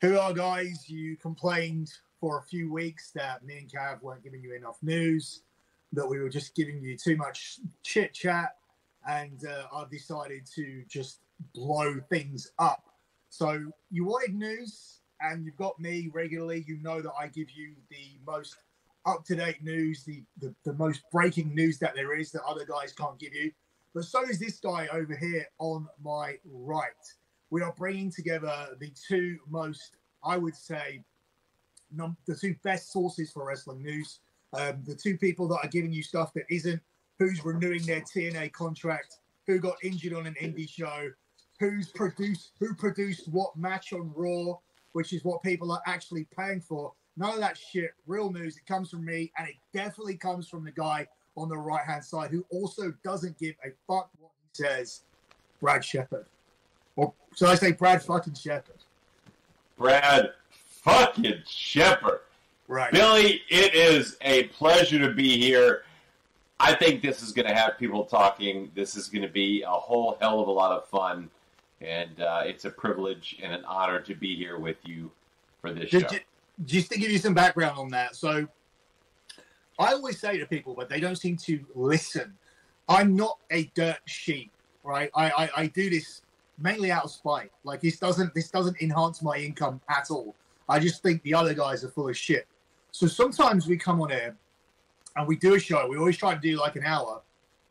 Who are guys? You complained for a few weeks that me and Cav weren't giving you enough news, that we were just giving you too much chit chat, and I've decided to just blow things up. So you wanted news, and you've got me regularly. You know that I give you the most up-to-date news, the most breaking news that there is that other guys can't give you. But so is this guy over here on my right. We are bringing together the two most, I would say, the two best sources for wrestling news. The two people that are giving you stuff that isn't, who's renewing their TNA contract, who got injured on an indie show, who produced what match on Raw, which is what people are actually paying for. None of that shit. Real news. It comes from me, and it definitely comes from the guy on the right-hand side who also doesn't give a fuck what he says, Brad Shepard. Or should I say Brad fucking Shepard? Brad fucking Shepard. Right. Billy, it is a pleasure to be here. I think this is going to have people talking. This is going to be a whole hell of a lot of fun. And it's a privilege and an honor to be here with you for this show. Just to give you some background on that. So I always say to people, but they don't seem to listen, I'm not a dirt sheep, right? I do this mainly out of spite. Like this doesn't enhance my income at all. I just think the other guys are full of shit. So sometimes we come on air and we do a show. We always try to do like an hour,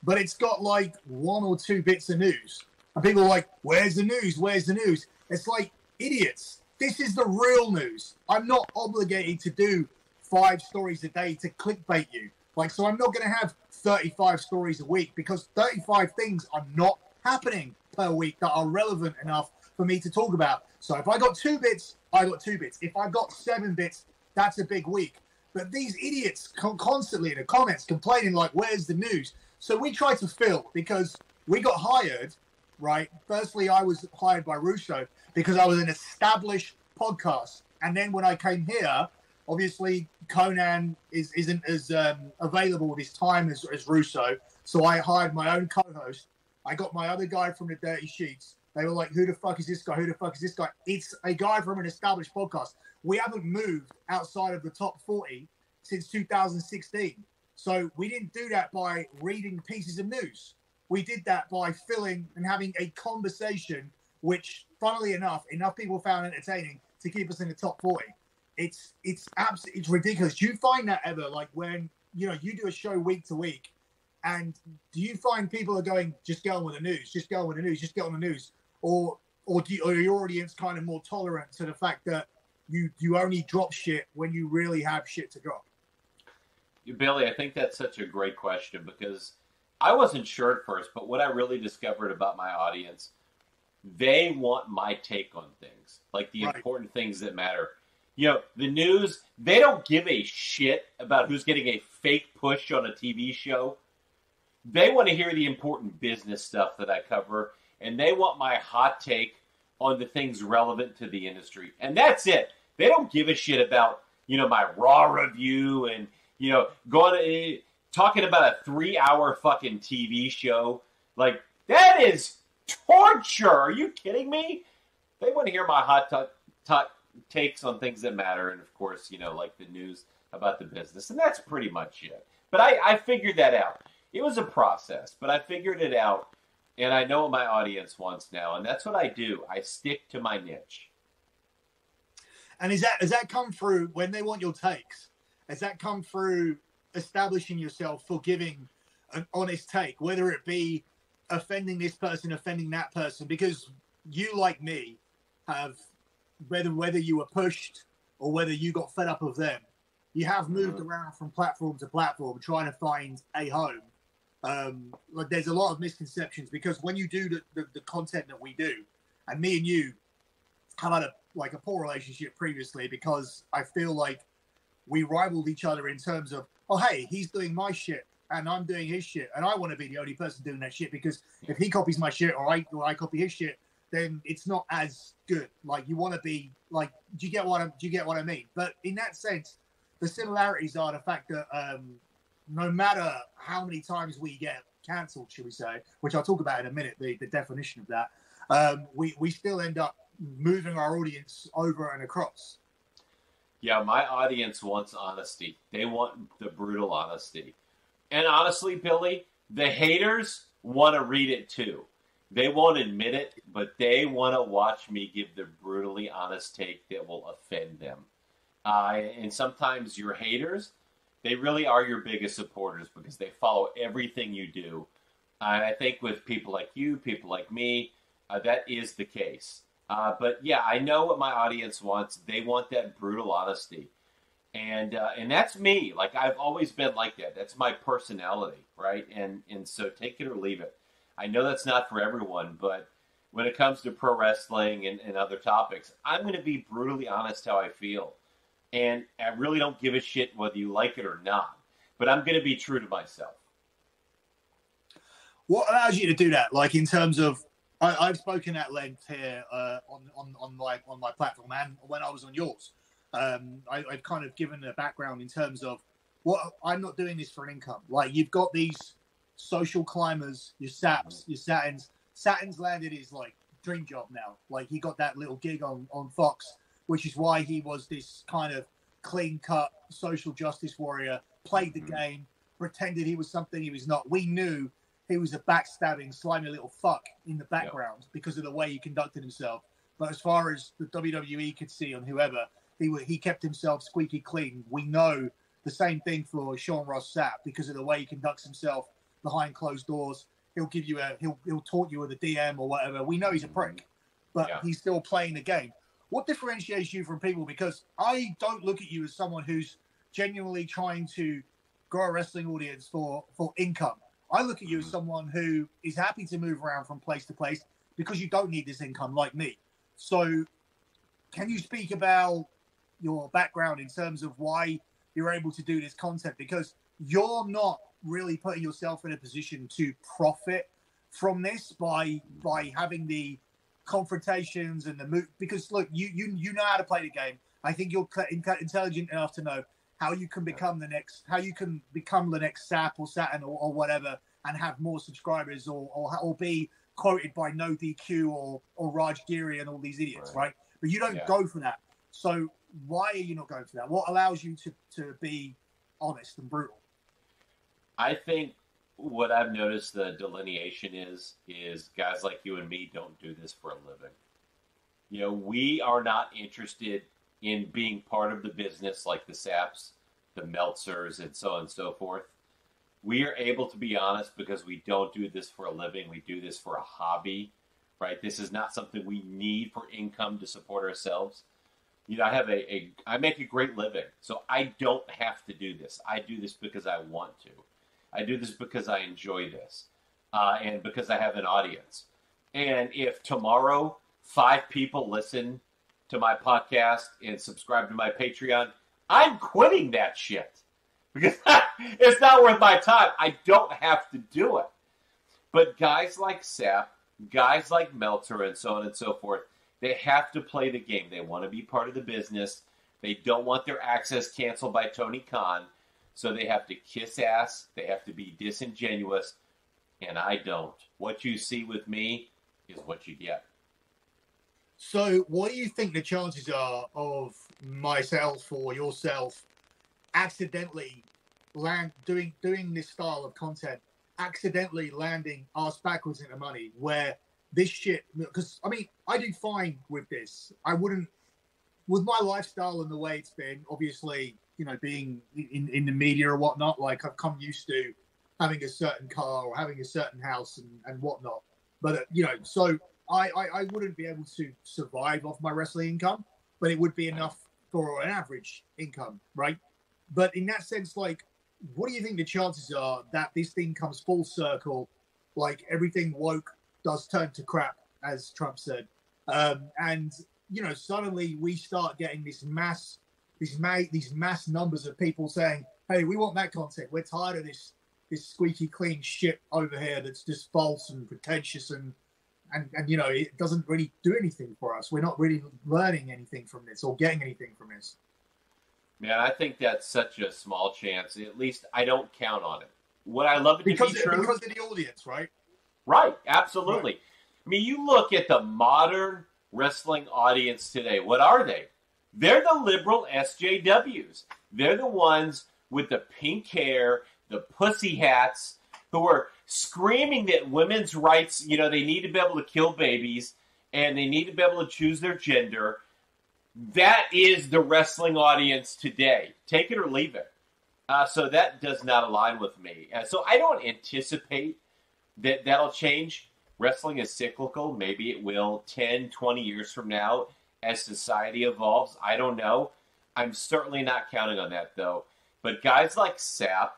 but it's got like one or two bits of news. And people are like, where's the news? Where's the news? It's like, idiots. This is the real news. I'm not obligated to do 5 stories a day to clickbait you. Like, so I'm not going to have 35 stories a week because 35 things are not happening per week that are relevant enough for me to talk about. So if I got 2 bits, I got 2 bits. If I got 7 bits, that's a big week. But these idiots constantly in the comments complaining like, where's the news? So we try to fill because we got hired, right? Firstly, I was hired by Russo because I was an established podcast. And then when I came here, obviously Conan isn't as available this time as Russo. So I hired my own co-host. I got my other guy from the Dirty Sheets. They were like, who the fuck is this guy? Who the fuck is this guy? It's a guy from an established podcast. We haven't moved outside of the top 40 since 2016. So we didn't do that by reading pieces of news. We did that by filling and having a conversation, which, funnily enough people found entertaining to keep us in the top 40. It's absolutely, it's ridiculous. Do you find that ever, like when, you do a show week to week, and do you find people are going, just get on with the news, just get on with the news, just get on the news? Or your audience kind of more tolerant to the fact that you only drop shit when you really have shit to drop? Billy, I think that's such a great question because I wasn't sure at first, but what I really discovered about my audience, they want my take on things, like the important things that matter. The news, they don't give a shit about who's getting a fake push on a TV show. They want to hear the important business stuff that I cover, and they want my hot take on the things relevant to the industry. And that's it. They don't give a shit about, my Raw review and, talking about a 3-hour fucking TV show. Like, that is torture. Are you kidding me? They want to hear my hot takes on things that matter. And, of course, like the news about the business. And that's pretty much it. But I figured that out. It was a process, but I figured it out. And I know what my audience wants now. And that's what I do. I stick to my niche. And has that come through when they want your takes? Has that come through establishing yourself for giving an honest take, whether it be offending this person, offending that person? Because you, like me, have, whether you were pushed or whether you got fed up of them, you have moved around from platform to platform trying to find a home. Like there's a lot of misconceptions because when you do the content that we do, and me and you have had a poor relationship previously because I feel like we rivaled each other in terms of, oh, hey, he's doing my shit and I'm doing his shit. And I want to be the only person doing that shit because if he copies my shit or I copy his shit, then it's not as good. Like you want to be like, do you get what I mean? But in that sense, the similarities are the fact that no matter how many times we get cancelled, should we say, which I'll talk about in a minute, the definition of that, we still end up moving our audience over and across. Yeah, my audience wants honesty. They want the brutal honesty. And honestly, Billy, the haters want to read it too. They won't admit it, but they want to watch me give the brutally honest take that will offend them. And sometimes your haters, they really are your biggest supporters because they follow everything you do. And I think with people like you, people like me, that is the case. But yeah, I know what my audience wants. They want that brutal honesty. And that's me. Like, I've always been like that. That's my personality, right? And so take it or leave it. I know that's not for everyone, but when it comes to pro wrestling and other topics, I'm going to be brutally honest how I feel. And I really don't give a shit whether you like it or not. But I'm going to be true to myself. What allows you to do that? Like, in terms of, I've spoken at length here on my platform and when I was on yours. I've kind of given a background in terms of what I'm not doing this for an income. Like, you've got these social climbers, your Saps, your Satins. Satins landed his like dream job now. Like, he got that little gig on Fox, which is why he was this kind of clean cut social justice warrior, played the game, pretended he was something he was not. We knew he was a backstabbing, slimy little fuck in the background because of the way he conducted himself. But as far as the WWE could see on whoever, he kept himself squeaky clean. We know the same thing for Sean Ross Sapp because of the way he conducts himself behind closed doors. He'll give you he'll taunt you with a DM or whatever. We know he's a prick, but he's still playing the game. What differentiates you from people? Because I don't look at you as someone who's genuinely trying to grow a wrestling audience for income. I look at you as someone who is happy to move around from place to place because you don't need this income like me. So can you speak about your background in terms of why you're able to do this content? Because you're not really putting yourself in a position to profit from this by having the confrontations and the move. Because look, you know how to play the game. I think you're intelligent enough to know how you can become the next Sap or Saturn or whatever, and have more subscribers or be quoted by No DQ or Raj Giri and all these idiots, right? But you don't go for that. So why are you not going for that? What allows you to be honest and brutal? I think what I've noticed the delineation is guys like you and me don't do this for a living. You know, we are not interested in being part of the business like the Saps, the Meltzers, and so on and so forth. We are able to be honest because we don't do this for a living. We do this for a hobby, right? This is not something we need for income to support ourselves. You know, I make a great living, so I don't have to do this. I do this because I want to. I do this because I enjoy this, and because I have an audience. And if tomorrow 5 people listen to my podcast and subscribe to my Patreon, I'm quitting that shit because it's not worth my time. I don't have to do it. But guys like Sap, guys like Meltzer, and so on and so forth, they have to play the game. They want to be part of the business. They don't want their access canceled by Tony Khan. So they have to kiss ass. They have to be disingenuous. And I don't. What you see with me is what you get. So what do you think the chances are of myself or yourself accidentally doing this style of content, accidentally landing arse backwards into money where this shit, because I mean, I do fine with this. I wouldn't, with my lifestyle and the way it's been, obviously, you know, being in the media or whatnot, like I've come used to having a certain car or having a certain house and whatnot. But, you know, so I wouldn't be able to survive off my wrestling income, but it would be enough for an average income, right? But in that sense, like, what do you think the chances are that this thing comes full circle, like everything woke does turn to crap, as Trump said, and you know, suddenly we start getting these mass numbers of people saying, "Hey, we want that content. We're tired of this squeaky clean shit over here that's just false and pretentious and you know, it doesn't really do anything for us. We're not really learning anything from this or getting anything from this." Man, I think that's such a small chance. At least I don't count on it. Would I love it to be true? Because of the audience, right? Right, absolutely. Right. I mean, you look at the modern wrestling audience today. What are they? They're the liberal SJWs. They're the ones with the pink hair, the pussy hats, who are screaming that women's rights, they need to be able to kill babies and they need to be able to choose their gender. That is the wrestling audience today. Take it or leave it. So that does not align with me. So I don't anticipate that that'll change. Wrestling is cyclical. Maybe it will 10, 20 years from now as society evolves. I don't know. I'm certainly not counting on that, though. But guys like Sapp,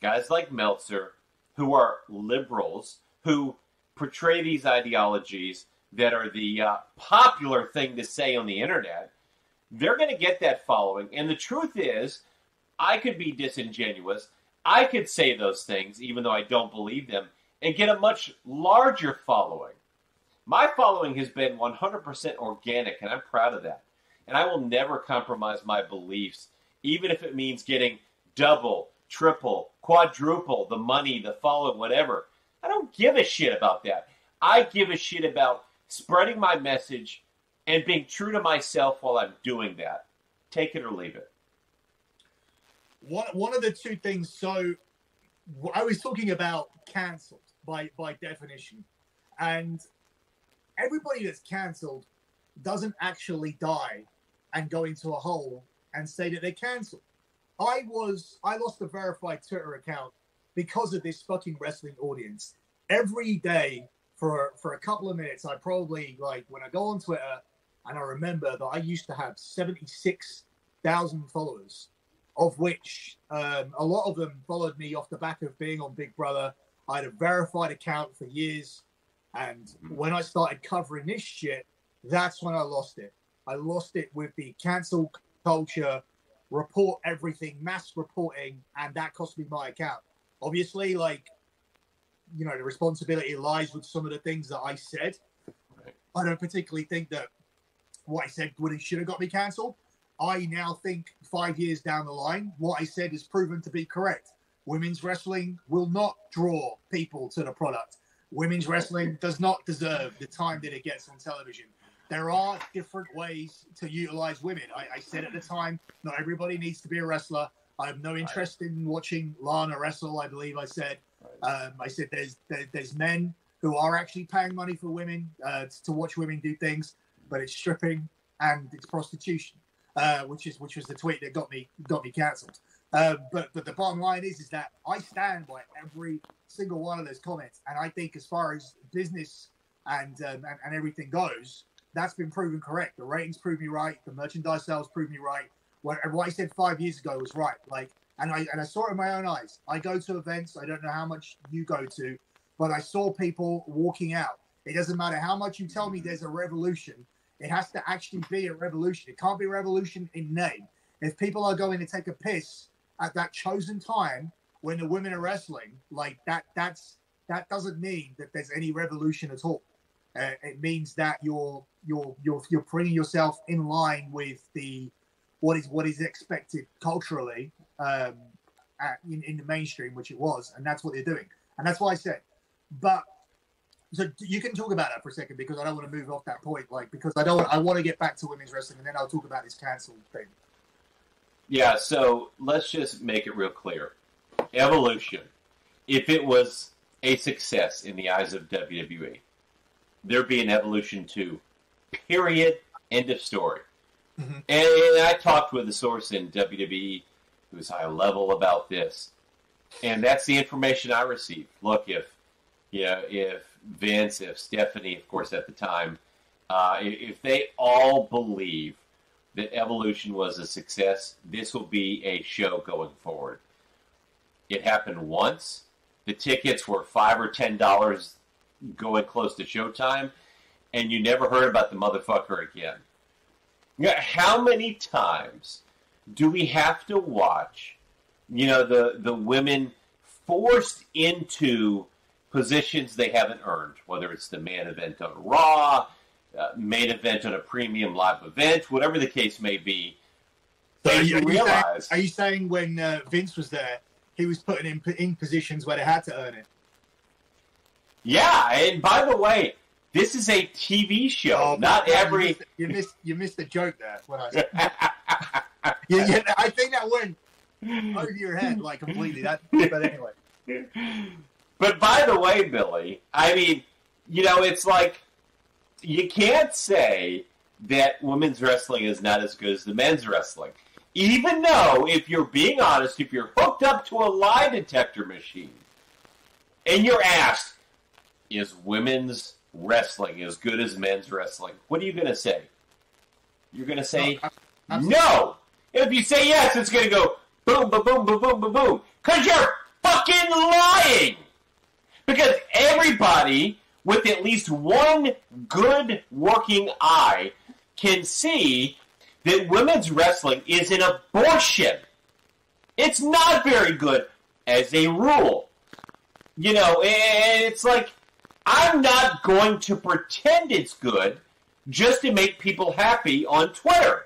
guys like Meltzer, who are liberals, who portray these ideologies that are the popular thing to say on the internet, they're going to get that following. And the truth is, I could be disingenuous. I could say those things, even though I don't believe them, and get a much larger following. My following has been 100% organic, and I'm proud of that. And I will never compromise my beliefs, even if it means getting double, triple, quadruple the money, the following, whatever. I don't give a shit about that. I give a shit about spreading my message and being true to myself while I'm doing that. Take it or leave it. One of the two things, so I was talking about cancelled by definition, and everybody that's cancelled doesn't actually die and go into a hole and say that they're cancelled. I lost a verified Twitter account because of this fucking wrestling audience. Every day for a couple of minutes, I probably, when I go on Twitter, and I remember that I used to have 76,000 followers, of which a lot of them followed me off the back of being on Big Brother. I had a verified account for years. And when I started covering this shit, that's when I lost it. I lost it with the cancel culture, report everything, mass reporting, and that cost me my account. Obviously, the responsibility lies with some of the things that I said. Right. I don't particularly think that what I said should have got me cancelled. I now think 5 years down the line, what I said is proven to be correct. Women's wrestling will not draw people to the product. Women's wrestling does not deserve the time that it gets on television. There are different ways to utilize women. I said at the time, not everybody needs to be a wrestler. I have no interest in watching Lana wrestle, I believe I said. I said there's men who are actually paying money for women to watch women do things, but it's stripping and it's prostitution, which was the tweet that got me cancelled. But the bottom line is that I stand by every single one of those comments, and I think as far as business and everything goes, that's been proven correct. The ratings prove me right. The merchandise sales prove me right. What I said 5 years ago was right. And I saw it in my own eyes. I go to events. I don't know how much you go to, but I saw people walking out. It doesn't matter how much you tell me there's a revolution. It has to actually be a revolution. It can't be a revolution in name. If people are going to take a piss at that chosen time when the women are wrestling, that doesn't mean that there's any revolution at all. It means that you're bringing yourself in line with what is expected culturally in the mainstream, which it was, and that's what they're doing, and that's why I said. But so you can talk about that for a second, because I don't want to move off that point, because I want to get back to women's wrestling, and then I'll talk about this cancel thing. Yeah, so let's just make it real clear. Evolution, if it was a success in the eyes of WWE, there'd be an evolution too. Period. End of story. Mm-hmm. And I talked with a source in WWE who's high level about this, and that's the information I received. Look, if Vince, if Stephanie, of course at the time, if they all believe that Evolution was a success, this will be a show going forward. It happened once. The tickets were $5 or $10 going close to showtime, and you never heard about the motherfucker again. How many times do we have to watch, the women forced into positions they haven't earned, whether it's the main event on Raw, main event on a premium live event, whatever the case may be. So are you saying when Vince was there, he was putting in positions where they had to earn it? Yeah, and by the way, This is a TV show, Oh, not man, every. You missed the joke there when I said. Yeah, I think that went over your head like completely. But anyway. But by the way, Billy, I mean, it's like you can't say that women's wrestling is not as good as the men's wrestling. Even though, if you're being honest, if you're hooked up to a lie detector machine and you're asked, is women's wrestling as good as men's wrestling? What are you going to say? You're going to say no. If you say yes, it's going to go boom, boom, boom, boom, boom, boom, boom. Because you're fucking lying. Because everybody with at least one good working eye can see that women's wrestling is an abortion. It's not very good as a rule. And it's like, I'm not going to pretend it's good just to make people happy on Twitter.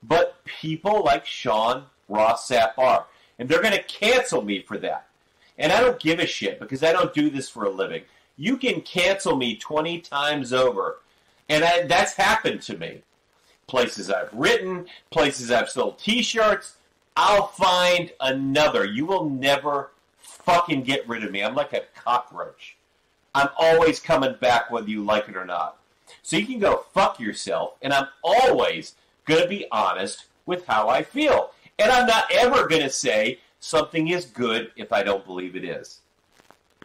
But people like Sean Ross Sapp are. And they're going to cancel me for that. And I don't give a shit because I don't do this for a living. You can cancel me 20 times over. And that's happened to me. Places I've written, places I've sold t-shirts. I'll find another. You will never fucking get rid of me. I'm like a cockroach. I'm always coming back whether you like it or not. So you can go fuck yourself, and I'm always going to be honest with how I feel. And I'm not ever going to say something is good if I don't believe it is.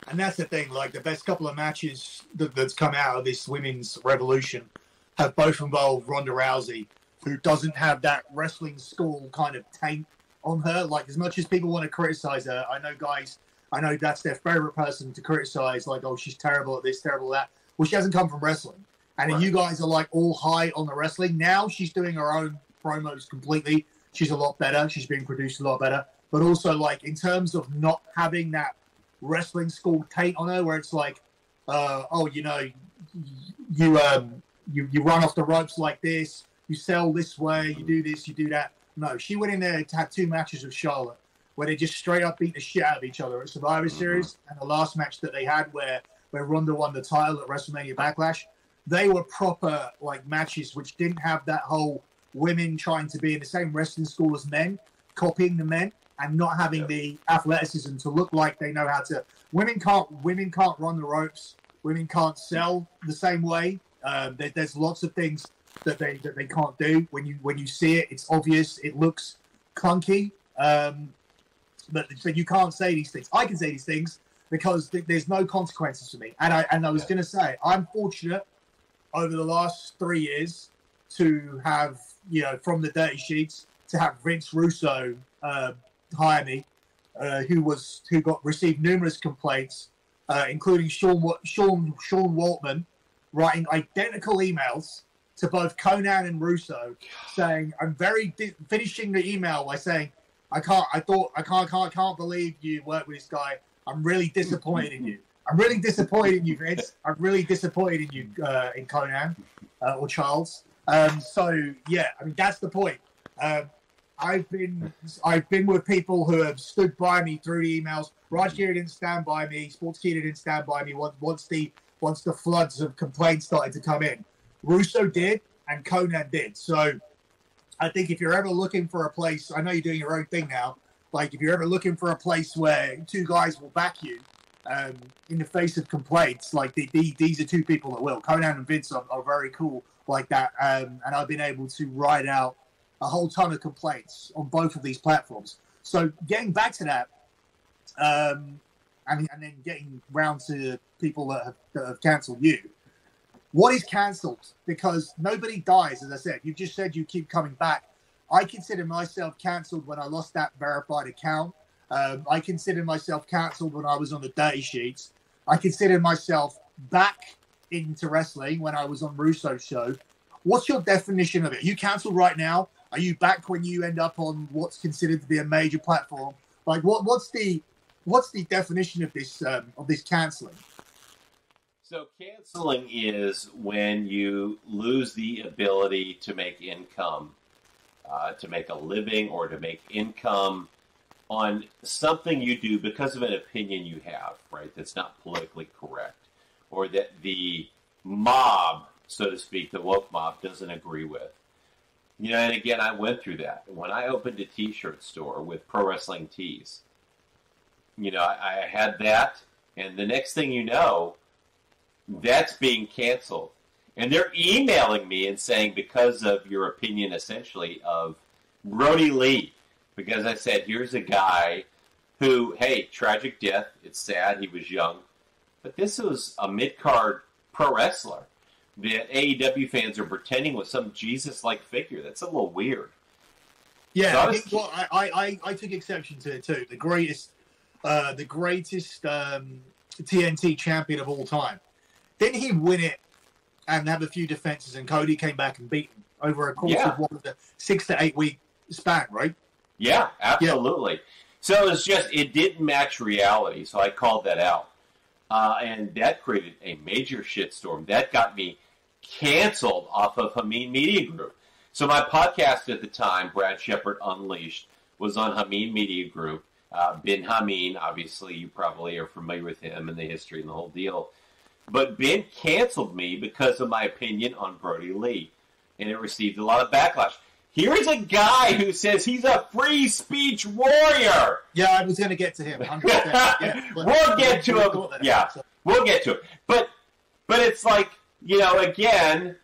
And that's the thing, like the best couple of matches that's come out of this women's revolution have both involved Ronda Rousey, who doesn't have that wrestling school kind of taint on her. Like, as much as people want to criticize her, I know that's their favorite person to criticize, like, oh, she's terrible at this, terrible at that. Well, she hasn't come from wrestling. And right. You guys are like all high on the wrestling. Now she's doing her own promos completely. She's a lot better. She's being produced a lot better. But also, like, in terms of not having that wrestling school taint on her, where it's like, you run off the ropes like this, you sell this way, you do this, you do that. No, she went in there to have 2 matches with Charlotte where they just straight up beat the shit out of each other at Survivor Series. And the last match that they had where Ronda won the title at WrestleMania Backlash, they were proper like matches which didn't have that whole women trying to be in the same wrestling school as men, copying the men, and not having the athleticism to look like they know how to. Women can't run the ropes. Women can't sell the same way. There's lots of things that they can't do. When you see it, it's obvious. It looks clunky. But you can't say these things. I can say these things because there's no consequences for me. And I was going to say, I'm fortunate over the last 3 years to have, from the Dirty Sheets, to have Vince Russo hire me, who received numerous complaints, including Sean Waltman writing identical emails to both Conan and Russo, saying, "I'm finishing the email by saying, I can't believe you work with this guy. I'm really disappointed in you. I'm really disappointed in you, Vince. I'm really disappointed in you, in Conan or Charles." So yeah, I mean that's the point. I've been with people who have stood by me through the emails. Raj Giri didn't stand by me. Sportskeeda didn't stand by me once the floods of complaints started to come in. Russo did, and Conan did. So I think if you're ever looking for a place, I know you're doing your own thing now. Like if you're ever looking for a place where 2 guys will back you in the face of complaints, like these are 2 people that will. Conan and Vince are very cool like that, and I've been able to ride out a whole ton of complaints on both of these platforms. So getting back to that, and then getting round to people that have cancelled you. What is cancelled? Because nobody dies, as I said. You just said you keep coming back. I consider myself cancelled when I lost that verified account. I consider myself cancelled when I was on the Dirty Sheets. I consider myself back into wrestling when I was on Russo's show. What's your definition of it? Are you cancelled right now? Are you back when you end up on what's considered to be a major platform? Like, what's the definition of this cancelling? So canceling is when you lose the ability to make income, to make a living or to make income on something you do because of an opinion you have, right, that's not politically correct, or that the mob, so to speak, the woke mob, doesn't agree with. And again, I went through that. When I opened a T-shirt store with pro wrestling tees, I had that, and the next thing you know, that's being canceled. And they're emailing me and saying, because of your opinion, essentially, of Brody Lee, because I said, here's a guy who, hey, tragic death, it's sad, he was young, but this was a mid-card pro wrestler that AEW fans are pretending was some Jesus-like figure. That's a little weird. Yeah, so I took exception to it too. The greatest TNT champion of all time. Didn't he win it and have a few defenses, and Cody came back and beat him over a course of what was a 6 to 8 week span, right? Yeah, absolutely. Yeah. So it didn't match reality, so I called that out. And that created a major shitstorm. That got me canceled off of Hameen Media Group. So my podcast at the time, Brad Shepard Unleashed, was on Hameen Media Group. Ben Hameen, obviously you probably are familiar with him and the history and the whole deal. But Ben canceled me because of my opinion on Brody Lee, and it received a lot of backlash. Here is a guy who says he's a free speech warrior. Yeah, I was going to get to him. We'll get to him. Yeah, we'll get to it. But it's like, again,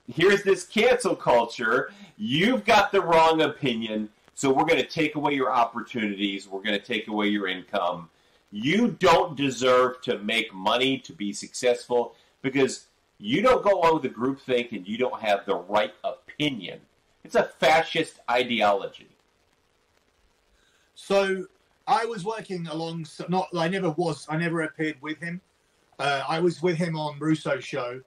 here's this cancel culture. You've got the wrong opinion, so we're going to take away your opportunities. We're going to take away your income. You don't deserve to make money, to be successful, because you don't go along with the groupthink and you don't have the right opinion. It's a fascist ideology. So I was working I never appeared with him. I was with him on Russo's show.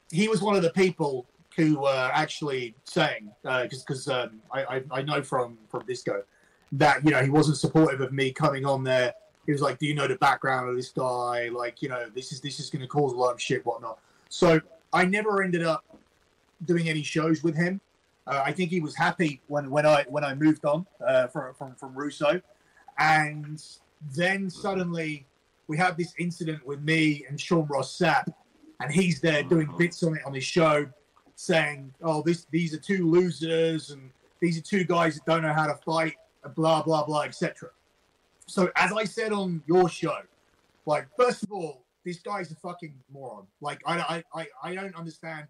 He was one of the people who were actually saying, because I know from Disco that, he wasn't supportive of me coming on there. He was like, do you know the background of this guy? Like, this is going to cause a lot of shit, whatnot. So I never ended up doing any shows with him. I think he was happy when I moved on from Russo. And then suddenly we had this incident with me and Sean Ross Sapp, and he's there doing bits on it on his show saying, oh, these are two losers, and these are two guys that don't know how to fight, blah, blah, blah, etc. So as I said on your show, like, first of all, this guy's a fucking moron. Like, I don't understand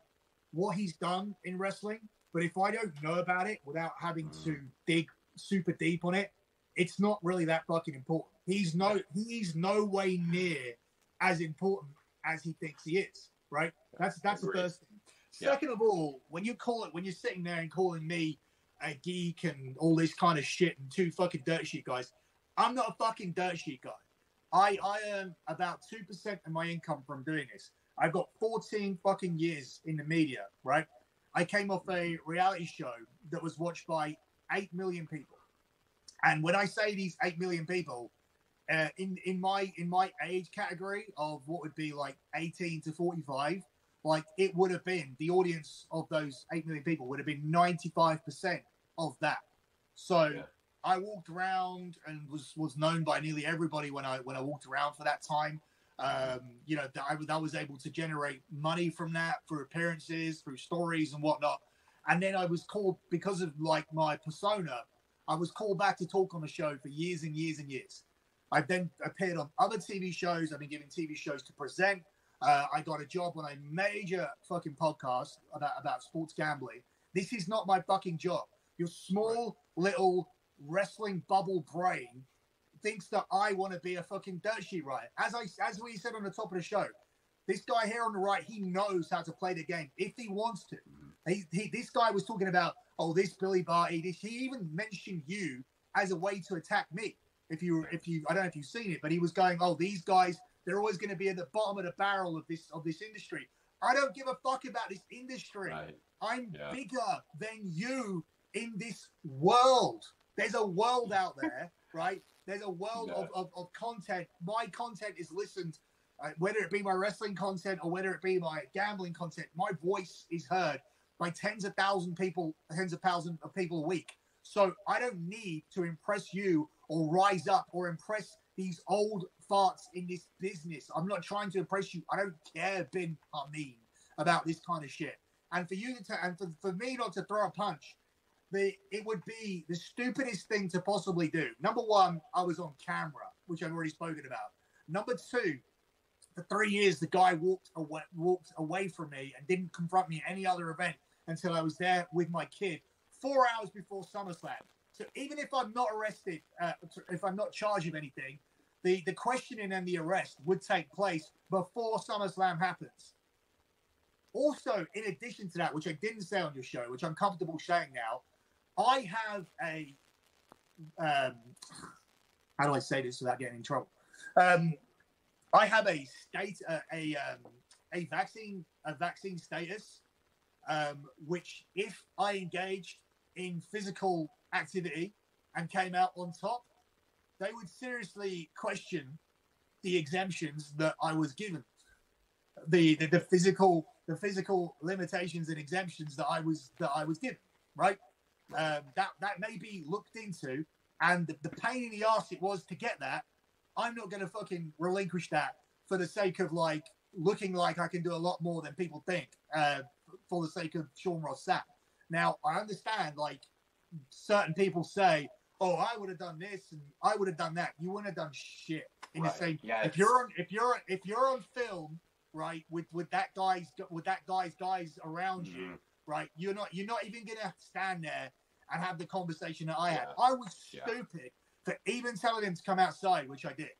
what he's done in wrestling, but if I don't know about it without having to dig super deep on it, it's not really that fucking important. He's no way near as important as he thinks he is, right? That's the first thing. Yeah. Second of all, when you're sitting there and calling me a geek and all this kind of shit and two fucking dirt sheet guys, I'm not a fucking dirt sheet guy. I earn about 2% of my income from doing this. I've got 14 fucking years in the media, right? I came off a reality show that was watched by 8 million people. And when I say these 8 million people, in my age category of what would be like 18 to 45, like it would have been, the audience of those 8 million people would have been 95% of that. So yeah. I walked around and was known by nearly everybody when I walked around for that time. I was able to generate money from that through appearances, through stories and whatnot. And then I was called, because of like my persona, I was called back to talk on the show for years and years and years. I've then appeared on other TV shows. I've been given TV shows to present. I got a job on a major fucking podcast about sports gambling. This is not my fucking job. Your small little wrestling bubble brain thinks that I want to be a fucking dirt sheet writer. As we said on the top of the show, this guy here on the right, he knows how to play the game if he wants to. This guy was talking about, oh, this Billy Barty. He even mentioned you as a way to attack me. If you, I don't know if you've seen it, but he was going, oh, these guys, they're always going to be at the bottom of the barrel of this industry. I don't give a fuck about this industry. Right. I'm bigger than you in this world. There's a world out there, right? There's a world of content. My content is listened, whether it be my wrestling content or whether it be my gambling content. My voice is heard by tens of thousands of people a week. So I don't need to impress you or rise up or impress these old farts in this business. I'm not trying to impress you. I don't care, Bin Hameen, about this kind of shit. And for you to, and for me not to throw a punch, it would be the stupidest thing to possibly do. Number one, I was on camera, which I've already spoken about. Number two, for 3 years, the guy walked away from me and didn't confront me at any other event until I was there with my kid 4 hours before SummerSlam. So even if I'm not arrested, if I'm not charged with anything, the questioning and the arrest would take place before SummerSlam happens. Also, in addition to that, which I didn't say on your show, which I'm comfortable saying now, I have a how do I say this without getting in trouble? I have a vaccine status, which if I engaged in physical activity and came out on top, they would seriously question the exemptions that I was given, the physical limitations and exemptions that I was given, right? That may be looked into, and the pain in the ass it was to get that. I'm not going to fucking relinquish that for the sake of like looking like I can do a lot more than people think, for the sake of Sean Ross Sapp. Now I understand, like, certain people say, "Oh, I would have done this and I would have done that." You wouldn't have done shit in the same. Yeah, if you're on film, right, with that guy's guys around you, right, you're not even gonna stand there and have the conversation that I had. I was stupid for even telling him to come outside, which I did.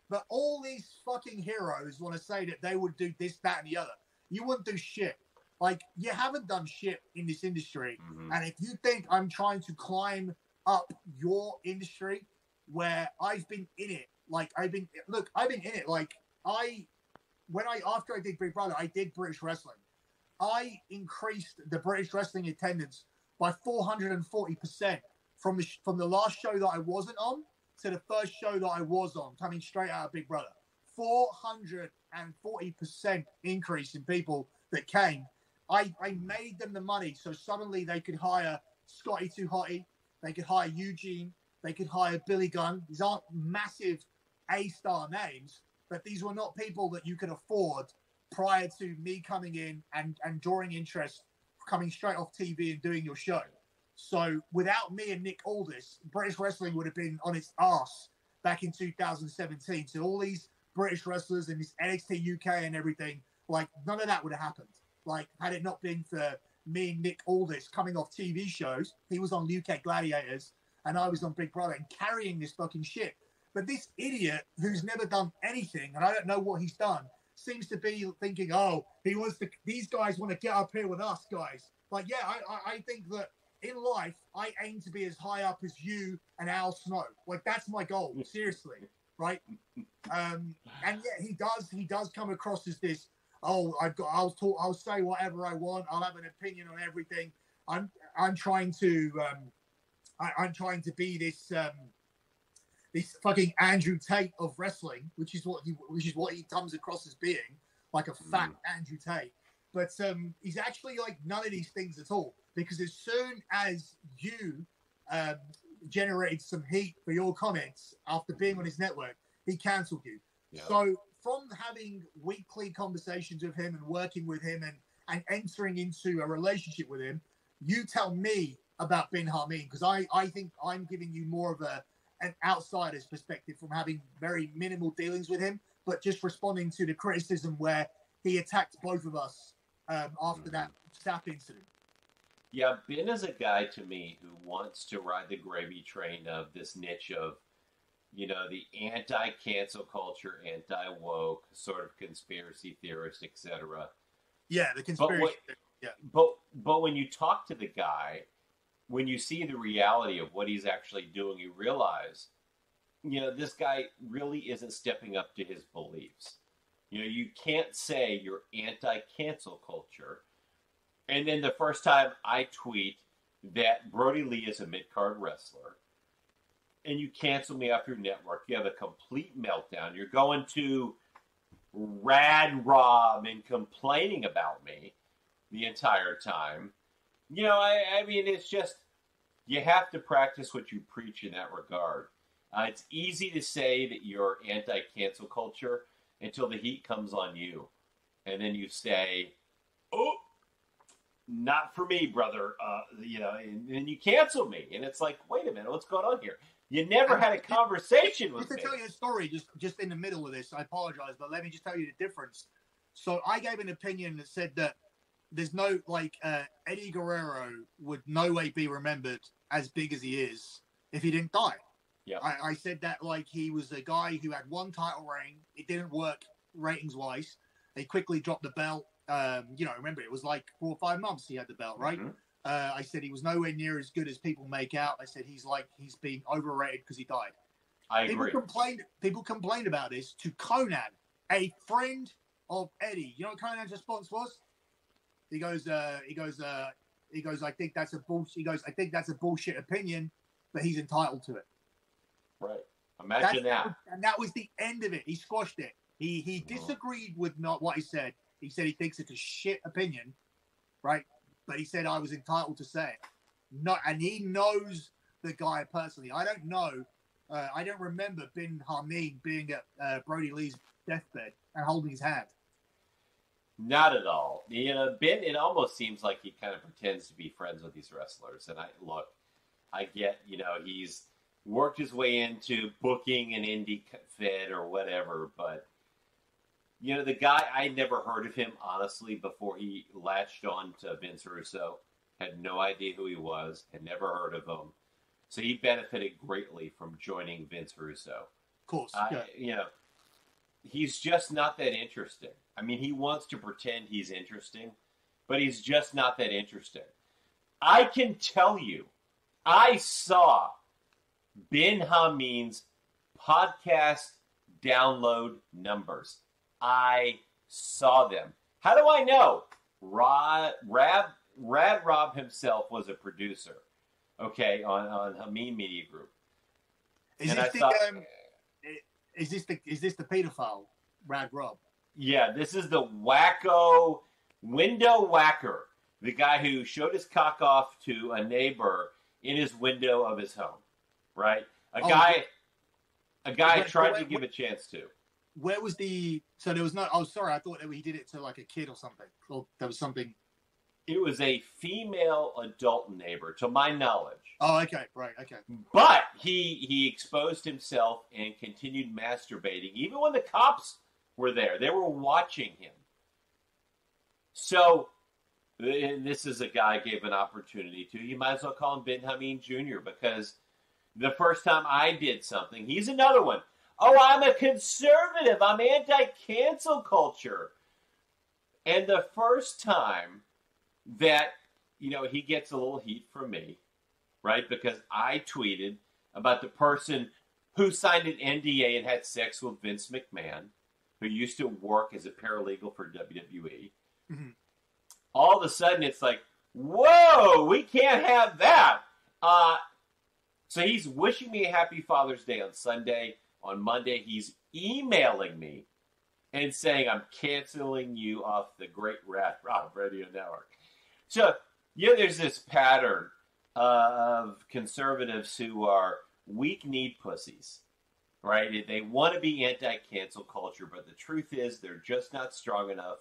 But all these fucking heroes want to say that they would do this, that, and the other. You wouldn't do shit. Like, you haven't done shit in this industry. And if you think I'm trying to climb up your industry where I've been in it, like, I've been in it. Like, after I did Big Brother, I did British wrestling. I increased the British wrestling attendance by 440% from the last show that I wasn't on to the first show that I was on, coming straight out of Big Brother. 440% increase in people that came. I made them the money, so suddenly they could hire Scotty 2 Hotty, they could hire Eugene, they could hire Billy Gunn. These aren't massive A-star names, but these were not people that you could afford prior to me coming in and drawing interest, coming straight off TV and doing your show. So without me and Nick Aldis, British wrestling would have been on its arse back in 2017. So all these British wrestlers and this NXT UK and everything, like, none of that would have happened. Like, had it not been for me and Nick Aldis coming off TV shows, he was on UK Gladiators and I was on Big Brother and carrying this fucking shit. But this idiot who's never done anything, and I don't know what he's done, seems to be thinking, oh, these guys want to get up here with us guys. Like, yeah, I think that in life, I aim to be as high up as you and Al Snow. Like, that's my goal, seriously, right? And yeah, he does come across as this, oh, I'll say whatever I want. I'll have an opinion on everything. I'm trying to be this fucking Andrew Tate of wrestling, which is what he comes across as being, like a fat Andrew Tate. But he's actually like none of these things at all, because as soon as you generated some heat for your comments after being on his network, he cancelled you. Yep. So from having weekly conversations with him and working with him and entering into a relationship with him, you tell me about Bin Hameen, because I think I'm giving you more of an outsider's perspective from having very minimal dealings with him, but just responding to the criticism where he attacked both of us after that Sapp incident. Yeah, Bin is a guy to me who wants to ride the gravy train of this niche of, you know, the anti-cancel culture, anti-woke, sort of conspiracy theorist, etc. Yeah, the conspiracy. But when you talk to the guy, when you see the reality of what he's actually doing, you realize, you know, this guy really isn't stepping up to his beliefs. You know, you can't say you're anti-cancel culture, and then the first time I tweet that Brody Lee is a mid-card wrestler, and you cancel me off your network, you have a complete meltdown. You're going to Rad Rob and complaining about me the entire time. You know, I mean, it's just, you have to practice what you preach in that regard. It's easy to say that you're anti-cancel culture until the heat comes on you. And then you say, oh, not for me, brother. And then you cancel me. And it's like, wait a minute, what's going on here? You never had a conversation with me. Just to tell you a story, just in the middle of this, I apologize, but let me just tell you the difference. So I gave an opinion that said that there's no, Eddie Guerrero would no way be remembered as big as he is if he didn't die. Yeah. I said that, he was a guy who had one title reign. It didn't work ratings-wise. They quickly dropped the belt. Remember, it was 4 or 5 months he had the belt, right? Mm-hmm. I said he was nowhere near as good as people make out. I said he's being overrated because he died. I agree. People complained about this to Conan, a friend of Eddie. You know what Conan's response was? He goes, I think that's a bullshit. He goes, I think that's a bullshit opinion, but he's entitled to it. Right. Imagine that. And that was the end of it. He squashed it. He disagreed with not what he said. He said he thinks it's a shit opinion, right? But he said I was entitled to say it. And he knows the guy personally. I don't know. I don't remember Bin Hameen being at Brody Lee's deathbed and holding his hand. Not at all. Ben, it almost seems like he kind of pretends to be friends with these wrestlers. And I get, he's worked his way into booking an indie fed or whatever, but the guy, I never heard of him, honestly, before he latched on to Vince Russo. Had no idea who he was, had never heard of him. So he benefited greatly from joining Vince Russo. Of course. He's just not that interesting. I mean, he wants to pretend he's interesting, but he's just not that interesting. I can tell you, I saw Ben Hameen's podcast download numbers. I saw them. How do I know? Rad Rob himself was a producer, on Hameen Media Group. Is this the pedophile, Rad Rob? Yeah, this is the wacko window whacker, the guy who showed his cock off to a neighbor in his window of his home, right? A guy I tried to give a chance to. Where was so there was no, oh, sorry, I thought that he did it to a kid or something. Or there was something. It was a female adult neighbor, to my knowledge. Oh, okay, right, okay. But he exposed himself and continued masturbating, even when the cops were there. They were watching him. So, and this is a guy I gave an opportunity to. You might as well call him Ben Hameen Jr. because the first time I did something, he's another one. Oh, I'm a conservative. I'm anti-cancel culture. And the first time that, he gets a little heat from me, right? Because I tweeted about the person who signed an NDA and had sex with Vince McMahon, who used to work as a paralegal for WWE. Mm-hmm. All of a sudden, it's like, whoa, we can't have that. So he's wishing me a happy Father's Day on Sunday. On Monday, he's emailing me and saying, I'm canceling you off the Great Rad Rob Radio Network. So, there's this pattern of conservatives who are weak-kneed pussies, right? They want to be anti-cancel culture, but the truth is they're just not strong enough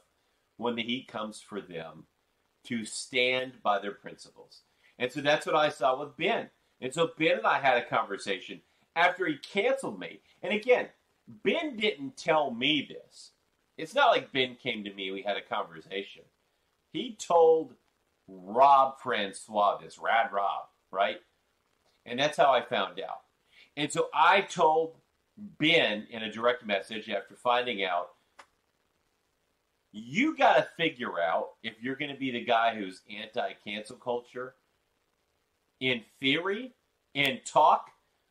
when the heat comes for them to stand by their principles. And so that's what I saw with Ben. And so Ben and I had a conversation after he canceled me. And again, Ben didn't tell me this. It's not like Ben came to me, we had a conversation. He told Rob Francois this, Rad Rob, right? And that's how I found out. And so I told Ben in a direct message after finding out, you got to figure out if you're going to be the guy who's anti-cancel culture in theory, in talk,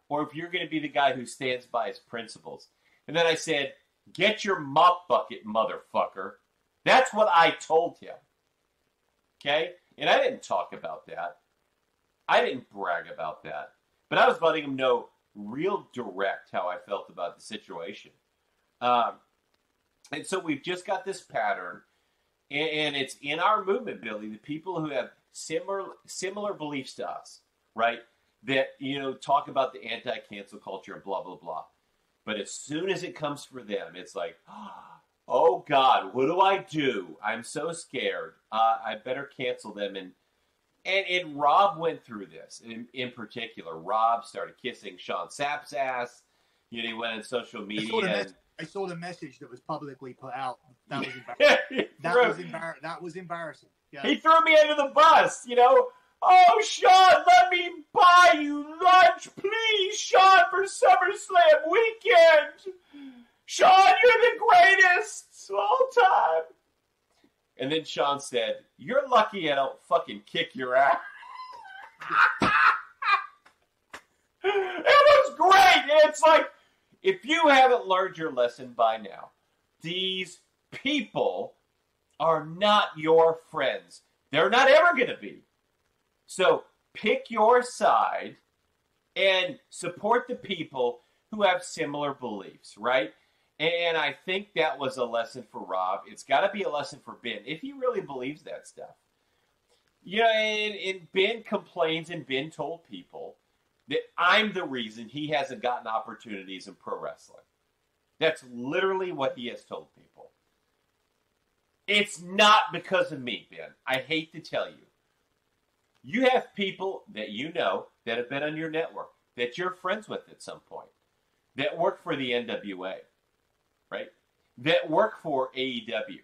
or if you're going to be the guy who stands by his principles. And then I said, get your mop bucket, motherfucker. That's what I told him. Okay? And I didn't talk about that. I didn't brag about that. But I was letting him know real direct how I felt about the situation. And so we've just got this pattern, and it's in our movement, Billy, the people who have similar beliefs to us, right? that, talk about the anti-cancel culture and blah, blah, blah. But as soon as it comes for them, it's like, oh, God, what do I do? I'm so scared. I better cancel them. And Rob went through this. In particular, Rob started kissing Sean Sapp's ass. He went on social media. I saw the message that was publicly put out. That was embarrassing. That was embarrassing. Yeah. He threw me under the bus, Oh, Sean, let me buy you lunch, please, Sean, for SummerSlam weekend. Sean, you're the greatest of all time. And then Sean said, you're lucky I don't fucking kick your ass. It was great. It's like, if you haven't learned your lesson by now, these people are not your friends. They're not ever going to be. So pick your side and support the people who have similar beliefs, right? And I think that was a lesson for Rob. It's got to be a lesson for Ben, if he really believes that stuff. And Ben complains, and Ben told people that I'm the reason he hasn't gotten opportunities in pro wrestling. That's literally what he has told people. It's not because of me, Ben. I hate to tell you. You have people that that have been on your network, that you're friends with at some point, that work for the NWA, right? That work for AEW.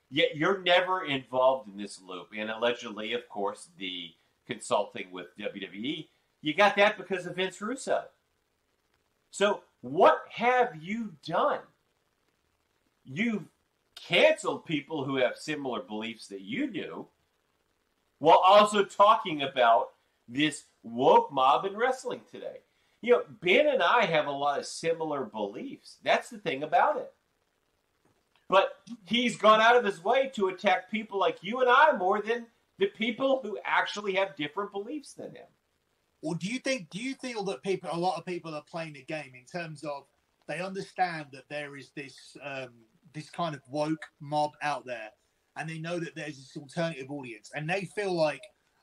Yet you're never involved in this loop. And allegedly, of course, the consulting with WWE, you got that because of Vince Russo. So what have you done? You've canceled people who have similar beliefs that you do, while also talking about this woke mob in wrestling today. Ben and I have a lot of similar beliefs. That's the thing about it. But he's gone out of his way to attack people like you and I more than the people who actually have different beliefs than him. Or do you feel that a lot of people are playing the game in terms of they understand that there is this kind of woke mob out there, and they know that there's this alternative audience, and they feel like,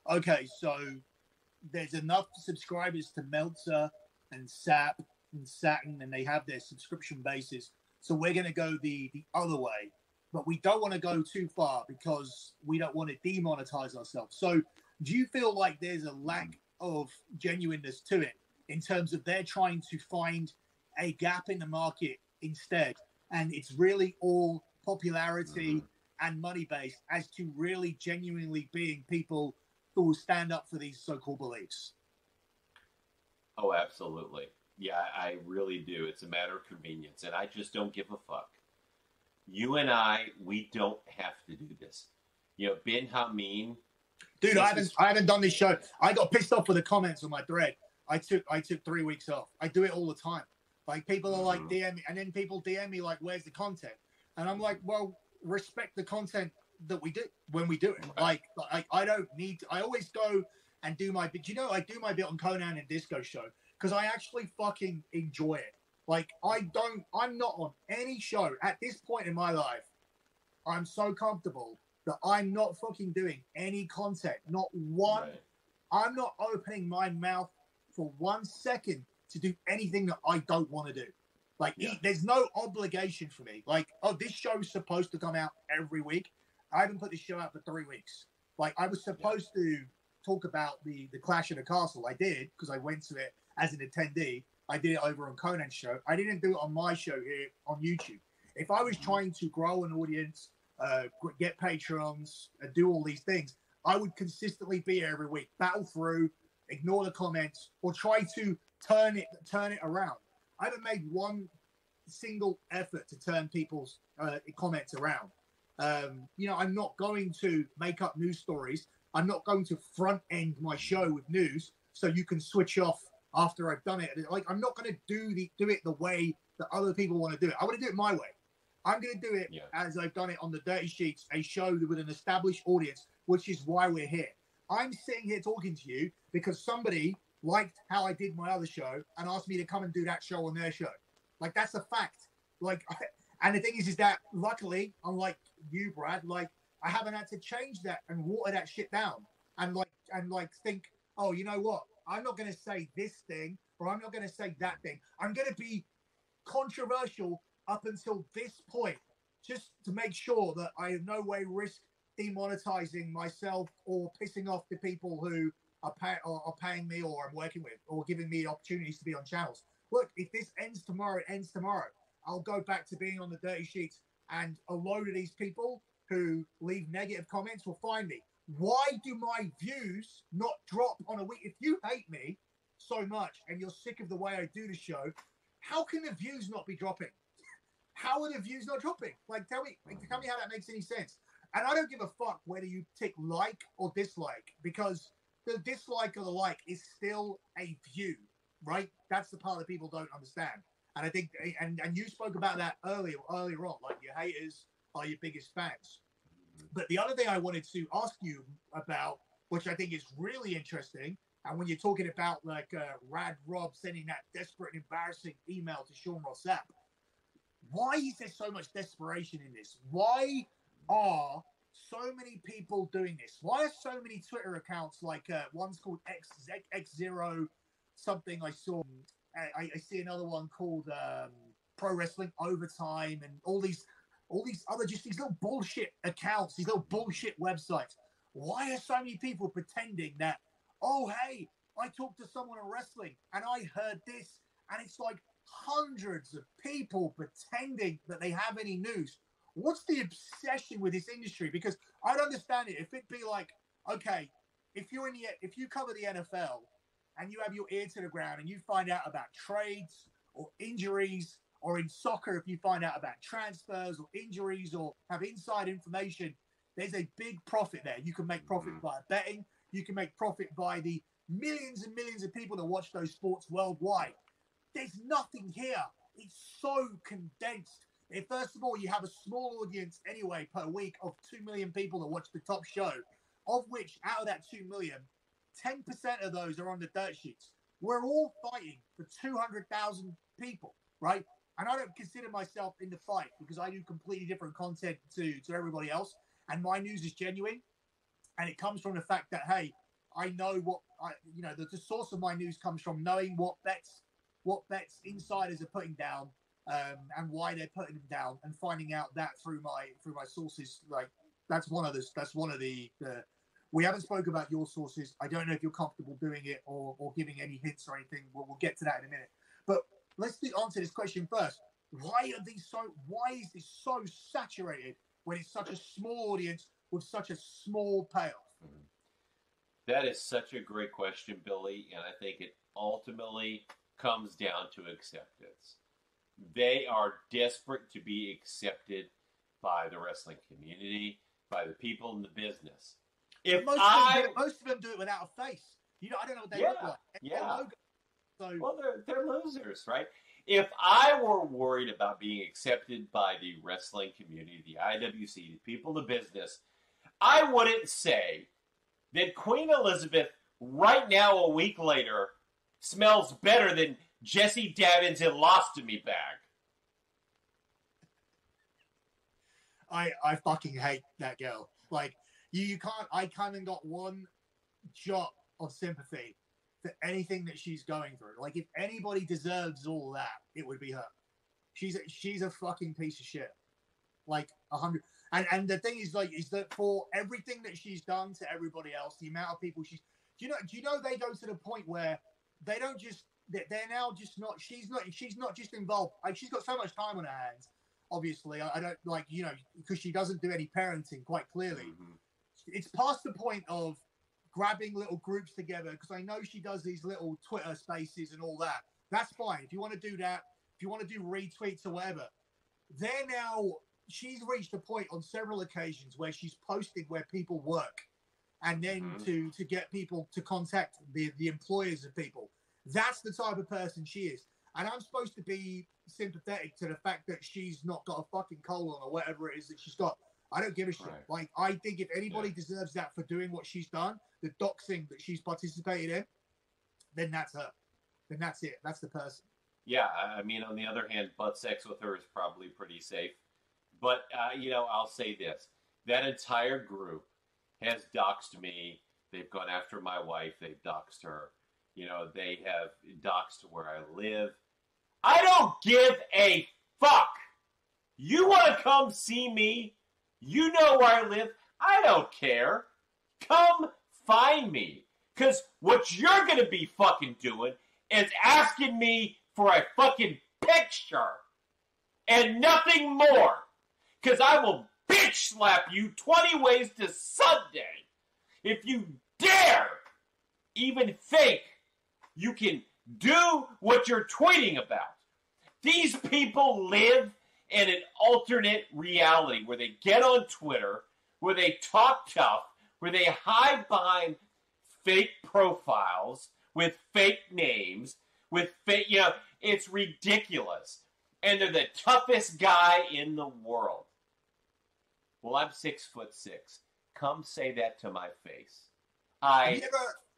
okay, so there's enough subscribers to Meltzer and Sapp and Satin, and they have their subscription basis, so we're going to go the other way, but we don't want to go too far because we don't want to demonetize ourselves. So do you feel like there's a lack of genuineness to it in terms of they're trying to find a gap in the market instead, and it's really all popularity and money-based as to really genuinely being people who will stand up for these so-called beliefs? Oh, absolutely. Yeah, I really do. It's a matter of convenience, and I just don't give a fuck. You and I, we don't have to do this. Ben Hameen. Dude, I haven't done this show. I got pissed off with the comments on my thread. I took 3 weeks off. I do it all the time. Like, people are like DM me, and then people DM me like, where's the content? And I'm like, well, respect the content that we do when we do it. Right. Like I don't need to, I always go and do my bit. I do my bit on Conan and Disco Show because I actually fucking enjoy it. Like, I'm not on any show at this point in my life. I'm so comfortable that I'm not fucking doing any content. Not one. Right. I'm not opening my mouth for 1 second to do anything that I don't want to do. Like, there's no obligation for me. Like, oh, this show's supposed to come out every week. I haven't put this show out for 3 weeks. Like, I was supposed to talk about the Clash of the Castle. I did, because I went to it as an attendee. I did it over on Conan's show. I didn't do it on my show here on YouTube. If I was trying to grow an audience, get patrons, do all these things, I would consistently be here every week, battle through, ignore the comments, or try to turn it around. I haven't made one single effort to turn people's comments around. I'm not going to make up news stories. I'm not going to front end my show with news so you can switch off after I've done it. Like, I'm not going to do it the way that other people want to do it. I want to do it my way. I'm going to do it as I've done it on the Dirty Sheets, a show with an established audience, which is why we're here. I'm sitting here talking to you because somebody liked how I did my other show and asked me to come and do that show on their show. Like, that's a fact. Like, and the thing is that luckily, unlike you, Brad, like, I haven't had to change that and water that shit down and think, oh, you know what? I'm not going to say this thing or I'm not going to say that thing. I'm going to be controversial up until this point, just to make sure that I in no way risk demonetizing myself or pissing off the people who are paying me or I'm working with or giving me opportunities to be on channels. Look, if this ends tomorrow, it ends tomorrow. I'll go back to being on the dirty sheets, and a load of these people who leave negative comments will find me. Why do my views not drop on a week? If you hate me so much and you're sick of the way I do the show, how can the views not be dropping? How are the views not dropping? Like, tell me how that makes any sense. And I don't give a fuck whether you tick like or dislike, because the dislike or the like is still a view, right? That's the part that people don't understand. And I think, and you spoke about that earlier on, like your haters are your biggest fans. But the other thing I wanted to ask you about, which I think is really interesting, and when you're talking about like Rad Rob sending that desperate and embarrassing email to Sean Rossap, why is there so much desperation in this? Why are so many people doing this? Why are so many Twitter accounts, like one's called X0 something I saw, I see another one called Pro Wrestling Overtime, and all these other just these little bullshit accounts, these little bullshit websites. Why are so many people pretending that, oh, hey, I talked to someone in wrestling and I heard this, and it's like hundreds of people pretending that they have any news. What's the obsession with this industry? Because I'd understand it if it'd be like, okay, if you cover the NFL and you have your ear to the ground and you find out about trades or injuries, or in soccer, if you find out about transfers or injuries or have inside information, there's a big profit there. You can make profit by betting. You can make profit by the millions and millions of people that watch those sports worldwide. There's nothing here. It's so condensed. First of all, you have a small audience anyway per week of 2 million people that watch the top show, of which out of that 2 million, 10% of those are on the dirt sheets. We're all fighting for 200,000 people, right? And I don't consider myself in the fight because I do completely different content to everybody else. And my news is genuine. And it comes from the fact that, hey, I know the source of my news comes from knowing what bets insiders are putting down and why they're putting them down, and finding out that through my sources. Like that's one of the we haven't spoke about your sources. I don't know if you're comfortable doing it or giving any hints or anything. We'll get to that in a minute. But let's answer this question first. Why is this so saturated when it's such a small audience with such a small payoff? That is such a great question, Billy, and I think it ultimately comes down to acceptance. They are desperate to be accepted by the wrestling community, by the people in the business. Most of them do it without a face. I don't know what they look like. Yeah. So, well, they're losers, right? If I were worried about being accepted by the wrestling community, the IWC, the people of business, I wouldn't say that Queen Elizabeth, right now, a week later, smells better than Jesse Davin's Elostomy bag. I fucking hate that girl. Like, you can't, I kind of got one jot of sympathy for anything that she's going through. Like, if anybody deserves all that, it would be her. She's a fucking piece of shit. Like 100. And the thing is, like, is that for everything that she's done to everybody else, the amount of people do you know they go to the point where they don't just, they're now just not, she's not just involved. Like, she's got so much time on her hands. Obviously, I don't like, because she doesn't do any parenting, quite clearly. Mm-hmm. It's past the point of grabbing little groups together, because I know she does these little Twitter spaces and all that. That's fine. If you want to do that, if you want to do retweets or whatever, she's reached a point on several occasions where she's posting where people work, and then to get people to contact the employers of people. That's the type of person she is. And I'm supposed to be sympathetic to the fact that she's not got a fucking colon or whatever it is that she's got. I don't give a shit. Right. Like, I think if anybody deserves that for doing what she's done, the doxing that she's participated in, then that's her. Then that's it. That's the person. Yeah, I mean, on the other hand, butt sex with her is probably pretty safe. But, I'll say this. That entire group has doxed me. They've gone after my wife. They've doxed her. They have doxed where I live. I don't give a fuck. You want to come see me? You know where I live. I don't care. Come find me. Because what you're going to be fucking doing is asking me for a fucking picture and nothing more. Because I will bitch slap you 20 ways to Sunday if you dare even think you can do what you're tweeting about. These people live in an alternate reality where they get on Twitter, where they talk tough, where they hide behind fake profiles with fake names, with fake, it's ridiculous. And they're the toughest guy in the world. Well, I'm 6'6". Come say that to my face. I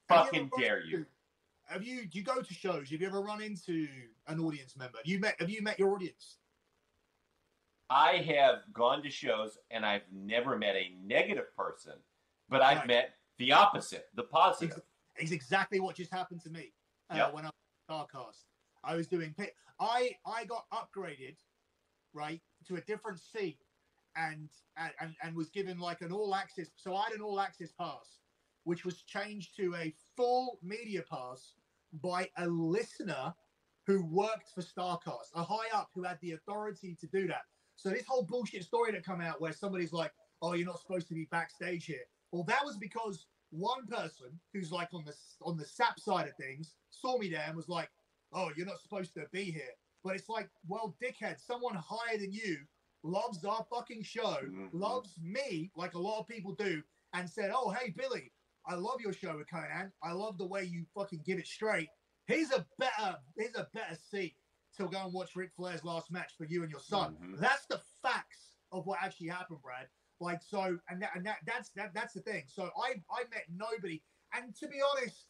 fucking dare you. Do you go to shows? Have you ever run into an audience member? Have you met your audience? I have gone to shows and I've never met a negative person, but I've met the opposite, the positive. It's exactly what just happened to me when I was Starcast. I was doing I got upgraded, right, to a different seat and was given like an all access. So I had an all access pass, which was changed to a full media pass by a listener who worked for Starcast, a high up who had the authority to do that. So this whole bullshit story that come out where somebody's like, oh, you're not supposed to be backstage here. Well, that was because one person who's like on the SAP side of things saw me there and was like, oh, you're not supposed to be here. But it's like, well, dickhead, someone higher than you loves our fucking show, loves me like a lot of people do, and said, oh, hey, Billy, I love your show with Conan. I love the way you fucking give it straight. Here's a better seat to go and watch Ric Flair's last match for you and your son. That's the facts of what actually happened, Brad. Like, so, that's the thing. So I met nobody. And to be honest,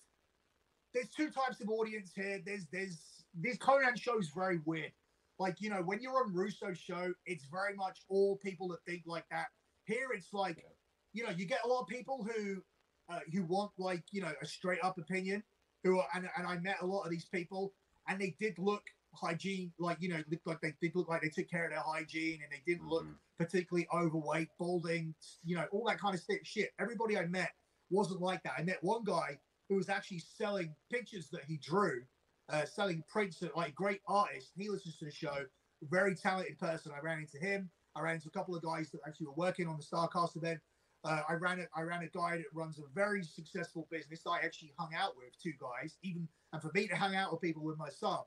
there's two types of audience here. There's this Conan show is very weird. Like, when you're on Russo's show, it's very much all people that think like that. Here, it's like, you get a lot of people who want like, a straight up opinion. And I met a lot of these people, and they did look hygiene, like, looked like they did look like they took care of their hygiene, and they didn't look particularly overweight, balding, all that kind of shit. Everybody I met wasn't like that. I met one guy who was actually selling pictures that he drew, selling prints that, like, great artist. He listens to the show, very talented person. I ran into him. I ran into a couple of guys that actually were working on the Starcast event. I ran a guy that runs a very successful business that I actually hung out with, two guys. And for me to hang out with people with my son,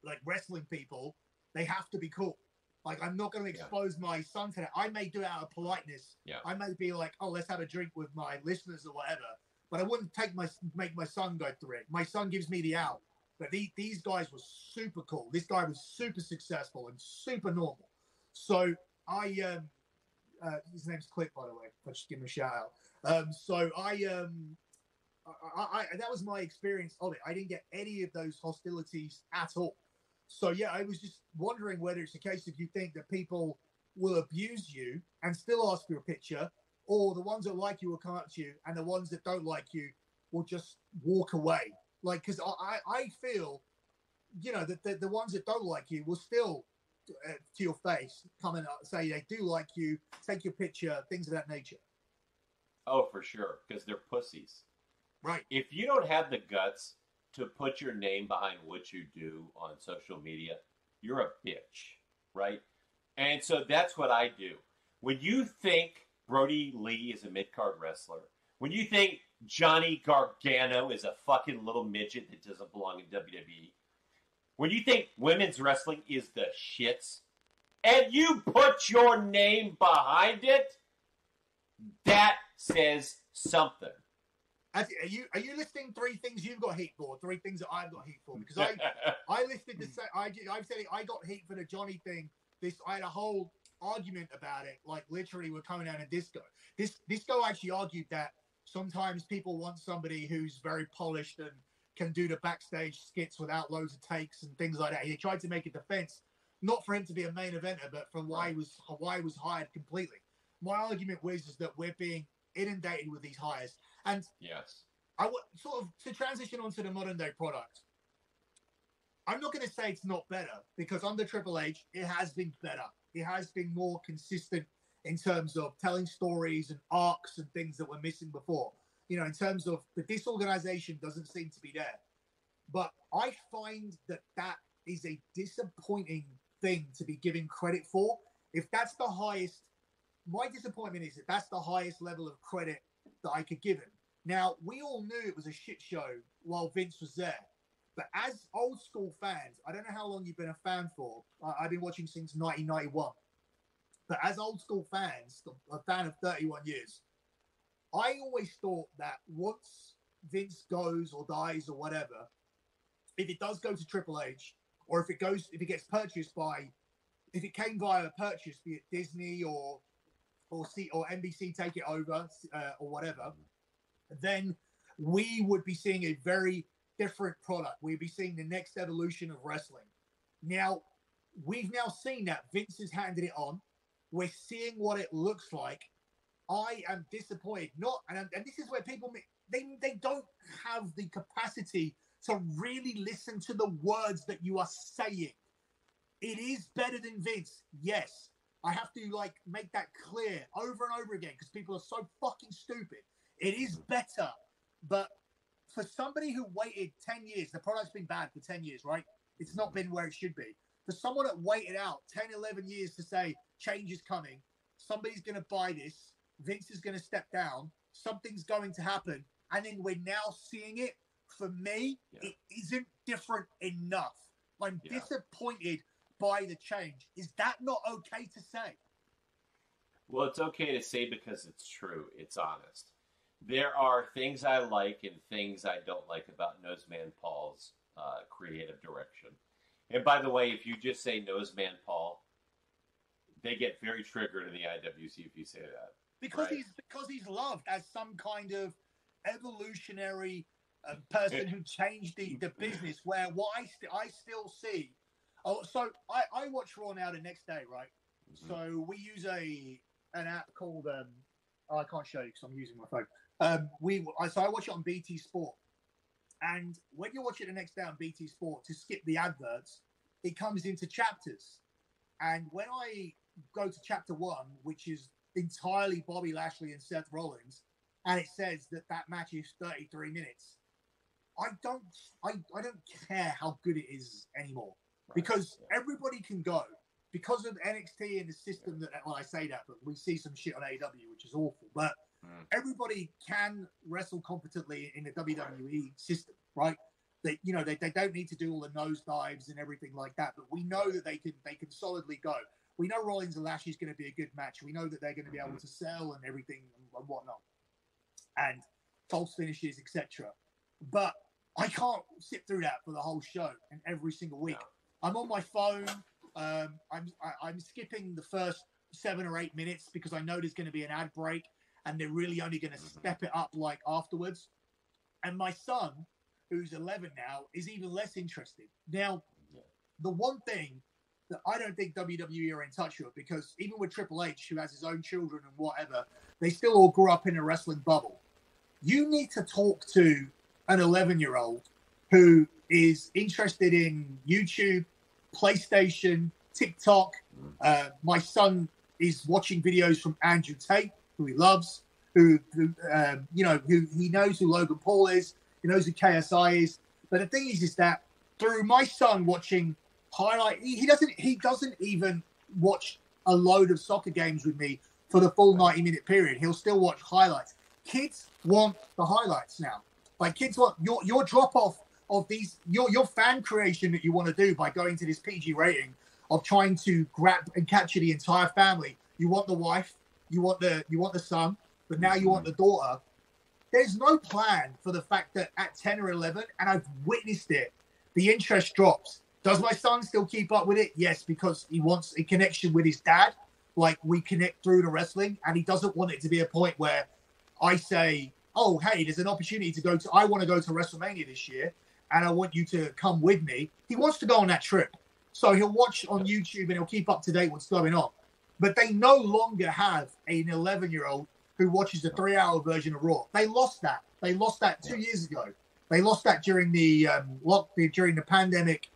like wrestling people, they have to be cool. Like, I'm not going to expose my son to that. I may do it out of politeness. Yeah. I may be like, oh, let's have a drink with my listeners or whatever. But I wouldn't make my son go through it. My son gives me the out. But these guys were super cool. This guy was super successful and super normal. So his name's Click, by the way. I'll just give him a shout out. So that was my experience of it. I didn't get any of those hostilities at all. So yeah, I was just wondering whether it's a case of you think that people will abuse you and still ask for a picture, or the ones that like you will come up to you, and the ones that don't like you will just walk away. Like, because I feel, that the ones that don't like you will still, to your face, come and say they do like you, take your picture, things of that nature. Oh, for sure, because they're pussies. Right. If you don't have the guts to put your name behind what you do on social media, you're a bitch, right? And so that's what I do. When you think Brody Lee is a mid-card wrestler, when you think Johnny Gargano is a fucking little midget that doesn't belong in WWE, when you think women's wrestling is the shits, and you put your name behind it, that says something. Are you listing three things you've got heat for? Three things that I've got heat for? Because I listed the same. I've said it, I got heat for the Johnny thing. I had a whole argument about it. Like, literally, we're coming down to Disco. Disco actually argued that sometimes people want somebody who's very polished and can do the backstage skits without loads of takes and things like that. He tried to make a defense, not for him to be a main eventer, but for why he was hired completely. My argument was that we're being inundated with these hires. And yes, I want sort of to transition onto the modern day product. I'm not going to say it's not better because under Triple H, it has been better. It has been more consistent in terms of telling stories and arcs and things that were missing before. You know, in terms of the disorganization doesn't seem to be there. But I find that that is a disappointing thing to be given credit for. If that's the highest, my disappointment is that that's the highest level of credit that I could give him. Now, we all knew it was a shit show while Vince was there. But as old school fans, I don't know how long you've been a fan for. I've been watching since 1991. But as old school fans, a fan of 31 years, I always thought that once Vince goes or dies or whatever, if it does go to Triple H, or if it gets purchased by, if it came via a purchase, be it Disney or NBC take it over or whatever, then we would be seeing a very different product. We'd be seeing the next evolution of wrestling. Now, we've now seen that Vince has handed it on. We're seeing what it looks like. I am disappointed. And this is where people they don't have the capacity to really listen to the words that you are saying. It is better than Vince, yes. I have to make that clear over and over again because people are so fucking stupid. It is better, but for somebody who waited 10 years, the product's been bad for 10 years, right? It's not been where it should be. For someone that waited out 10, 11 years to say change is coming, somebody's going to buy this, Vince is going to step down, something's going to happen, and then we're now seeing it. For me, It isn't different enough. I'm disappointed by the change. Is that not okay to say? Well, it's okay to say because it's true. It's honest. There are things I like and things I don't like about Noseman Paul's creative direction. And by the way, if you just say Noseman Paul, they get very triggered in the IWC if you say that. Because he's loved as some kind of evolutionary person who changed the business. Where what I still see. Oh, so I watch Raw now the next day, right? Mm-hmm. So we use an app called I can't show you because I'm using my phone. So I watch it on BT Sport, and when you watch it the next day on BT Sport, to skip the adverts, it comes into chapters. And when I go to chapter 1, which is entirely Bobby Lashley and Seth Rollins, and it says that match is 33 minutes, I don't care how good it is anymore, because everybody can go. Because of NXT and the system I say that, but we see some shit on AEW, which is awful. But everybody can wrestle competently in the WWE system, right? They don't need to do all the nosedives and everything like that. But we know that they can solidly go. We know Rollins and Lashley's going to be a good match. We know that they're going to be able to sell and everything and whatnot, and false finishes, etc. But I can't sit through that for the whole show and every single week. No. I'm on my phone. I'm skipping the first 7 or 8 minutes because I know there's going to be an ad break and they're really only going to step it up afterwards. And my son, who's 11 now, is even less interested. Now, the one thing that I don't think WWE are in touch with, because even with Triple H, who has his own children and whatever, they still all grew up in a wrestling bubble. You need to talk to an 11-year-old who is interested in YouTube, PlayStation, TikTok. My son is watching videos from Andrew Tate, who he loves, who he knows who Logan Paul is, he knows who KSI is. But the thing is that through my son watching highlight, he doesn't even watch a load of soccer games with me for the full 90-minute period. He'll still watch highlights. Kids want the highlights now. Like, kids want your drop off of these, your fan creation that you want to do by going to this PG rating of trying to grab and capture the entire family. You want the wife, you want the son, but now you want the daughter. There's no plan for the fact that at 10 or 11, and I've witnessed it, the interest drops. Does my son still keep up with it? Yes, because he wants a connection with his dad. Like, we connect through the wrestling, and he doesn't want it to be a point where I say, oh, hey, there's an opportunity I want to go to WrestleMania this year, and I want you to come with me. He wants to go on that trip. So he'll watch on YouTube and he'll keep up to date what's going on. But they no longer have an 11-year-old who watches the 3-hour version of Raw. They lost that. They lost that 2 years ago. They lost that during the during the pandemic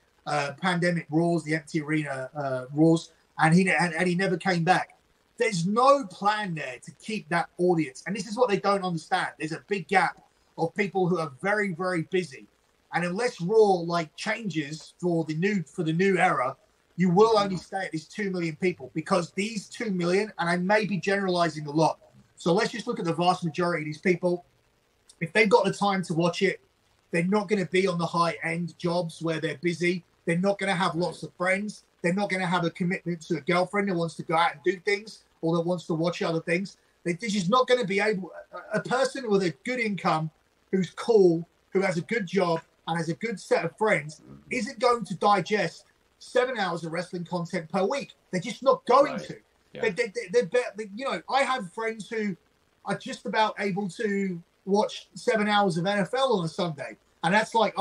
Raws, the empty arena Raws, and he never came back. There's no plan there to keep that audience, and this is what they don't understand. There's a big gap of people who are very, very busy, and unless Raw changes for the new era, you will only stay at these 2 million people, because these 2 million, and I may be generalizing a lot, so let's just look at the vast majority of these people. If they've got the time to watch it, they're not going to be on the high-end jobs where they're busy. They're not going to have lots of friends. They're not going to have a commitment to a girlfriend that wants to go out and do things or that wants to watch other things. They're just not going to be able... A person with a good income, who's cool, who has a good job and has a good set of friends, isn't going to digest 7 hours of wrestling content per week. They're just not going to. Yeah. I have friends who are just about able to watch 7 hours of NFL on a Sunday, and that's like,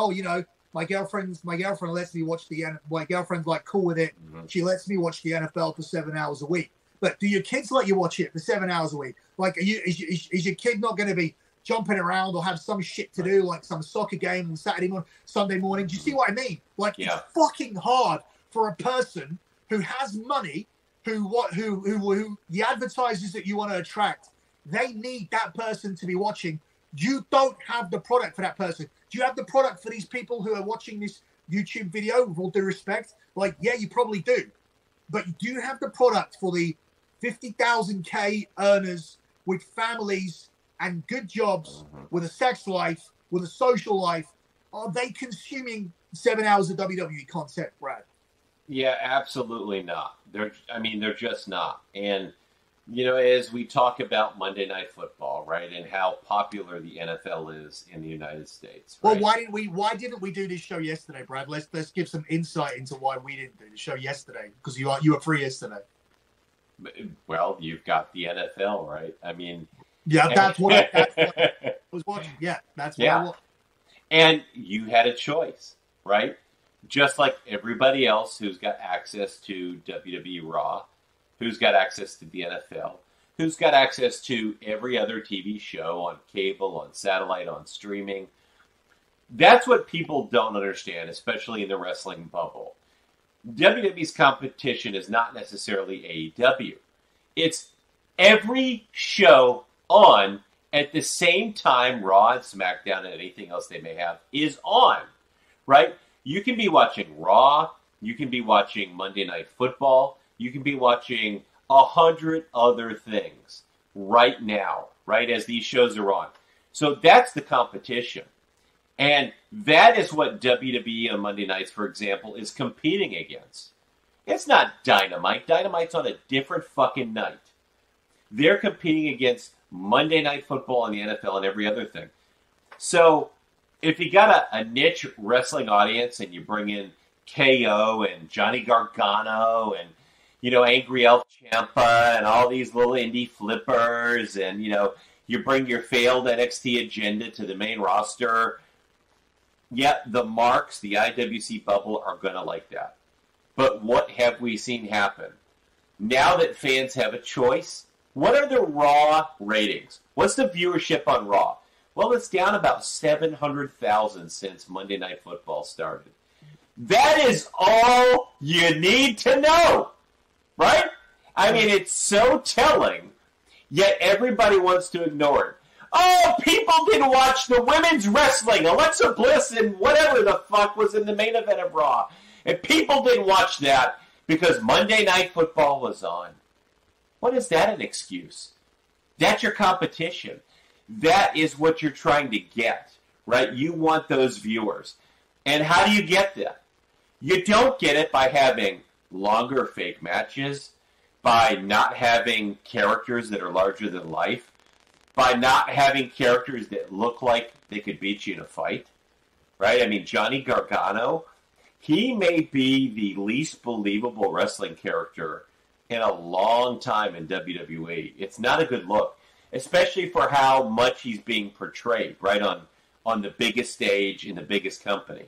my girlfriend lets me watch my girlfriend's cool with it. Mm-hmm. She lets me watch the NFL for 7 hours a week. But do your kids let you watch it for 7 hours a week? Is your kid not going to be jumping around or have some shit to do, like some soccer game on Sunday morning? Do you see what I mean? It's fucking hard for a person who has money, who the advertisers that you want to attract, they need that person to be watching. You don't have the product for that person. Do you have the product for these people who are watching this YouTube video, with all due respect? Yeah, you probably do. But do you have the product for the 50,000K earners with families and good jobs, with a sex life, with a social life? Are they consuming 7 hours of WWE content, Brad? Yeah, absolutely not. They're just not. And as we talk about Monday Night Football, right, and how popular the NFL is in the United States. Right? Well, why didn't we do this show yesterday, Brad? Let's give some insight into why we didn't do the show yesterday, because you were free yesterday. Well, you've got the NFL, right? That's what I was watching. Yeah, that's what I watched. And you had a choice, right? Just like everybody else who's got access to WWE Raw, who's got access to the NFL, who's got access to every other TV show on cable, on satellite, on streaming. That's what people don't understand, especially in the wrestling bubble. WWE's competition is not necessarily AEW. It's every show on at the same time Raw and SmackDown and anything else they may have is on, right? You can be watching Raw, you can be watching Monday Night Football, you can be watching 100 other things right now, right, as these shows are on. So that's the competition. And that is what WWE on Monday nights, for example, is competing against. It's not Dynamite. Dynamite's on a different fucking night. They're competing against Monday Night Football and the NFL and every other thing. So if you got a niche wrestling audience and you bring in KO and Johnny Gargano and, Angry Elf Ciampa and all these little indie flippers and, you bring your failed NXT agenda to the main roster, the marks, the IWC bubble, are going to like that. But what have we seen happen? Now that fans have a choice, what are the Raw ratings? What's the viewership on Raw? Well, it's down about 700,000 since Monday Night Football started. That is all you need to know, right? It's so telling, yet everybody wants to ignore it. Oh, people didn't watch the women's wrestling, Alexa Bliss and whatever the fuck was in the main event of Raw. And people didn't watch that because Monday Night Football was on. What is that an excuse? That's your competition. That is what you're trying to get, right? You want those viewers. And how do you get that? You don't get it by having longer fake matches, by not having characters that are larger than life, by not having characters that look like they could beat you in a fight, right? Johnny Gargano, he may be the least believable wrestling character in a long time in WWE. It's not a good look, especially for how much he's being portrayed, right, on the biggest stage in the biggest company.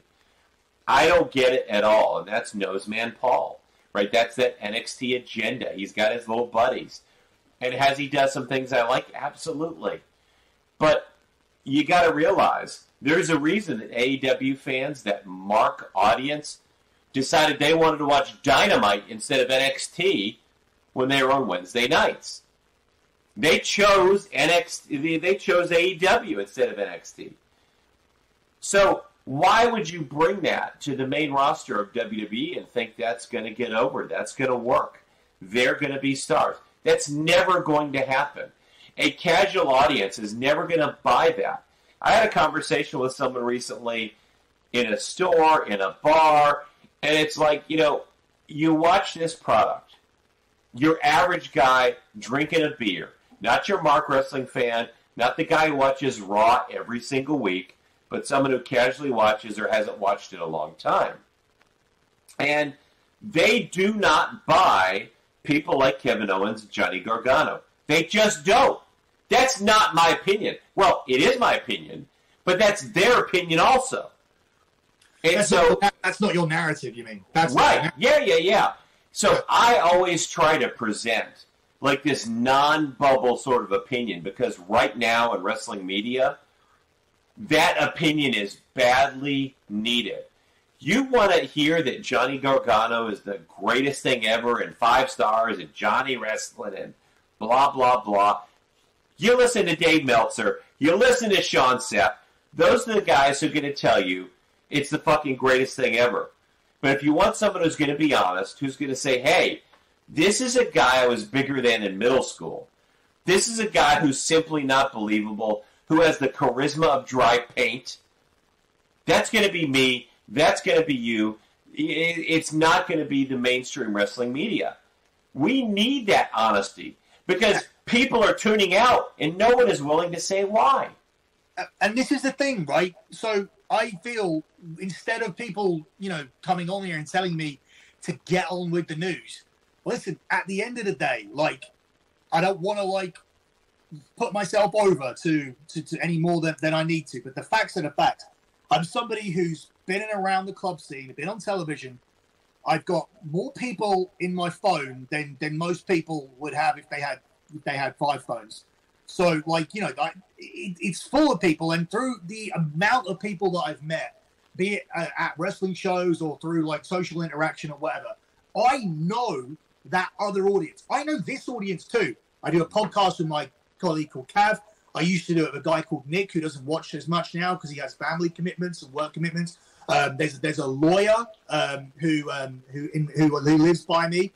I don't get it at all, and that's Noseman Paul, right? That's that NXT agenda. He's got his little buddies. And has he done some things I like? Absolutely. But, you got to realize there's a reason that AEW fans, that mark audience, decided they wanted to watch Dynamite instead of NXT when they were on Wednesday nights. They chose NXT. They chose AEW instead of NXT. So why would you bring that to the main roster of WWE and think that's going to get over? That's going to work. They're going to be stars. That's never going to happen. A casual audience is never going to buy that. I had a conversation with someone recently in a store, in a bar, and it's like, you watch this product. Your average guy drinking a beer, not your Mark Wrestling fan, not the guy who watches Raw every single week, but someone who casually watches or hasn't watched it a long time. And they do not buy people like Kevin Owens and Johnny Gargano. They just don't. That's not my opinion. Well, it is my opinion, but that's their opinion also. And that's not your narrative, you mean? That's right. Yeah. So I always try to present like this non-bubble sort of opinion, because right now in wrestling media, that opinion is badly needed. You want to hear that Johnny Gargano is the greatest thing ever and 5 stars and Johnny Wrestling and blah, blah, blah. You listen to Dave Meltzer. You listen to Sean Sepp. Those are the guys who are going to tell you it's the fucking greatest thing ever. But if you want someone who's going to be honest, who's going to say, hey, this is a guy I was bigger than in middle school. This is a guy who's simply not believable, who has the charisma of dry paint. That's going to be me. That's going to be you. It's not going to be the mainstream wrestling media. We need that honesty because people are tuning out and no one is willing to say why. And this is the thing, right? So I feel instead of people, coming on here and telling me to get on with the news, listen, at the end of the day, I don't want to, put myself over to any more than I need to. But the facts are the facts. I'm somebody who's been in around the club scene, been on television. I've got more people in my phone than most people would have if they had 5 phones. So, it's full of people, and through the amount of people that I've met, be it at wrestling shows or through social interaction or whatever, I know that other audience. I know this audience too. I do a podcast with my colleague called Cav. I used to do it with a guy called Nick, who doesn't watch as much now because he has family commitments and work commitments. There's a lawyer who lives by me.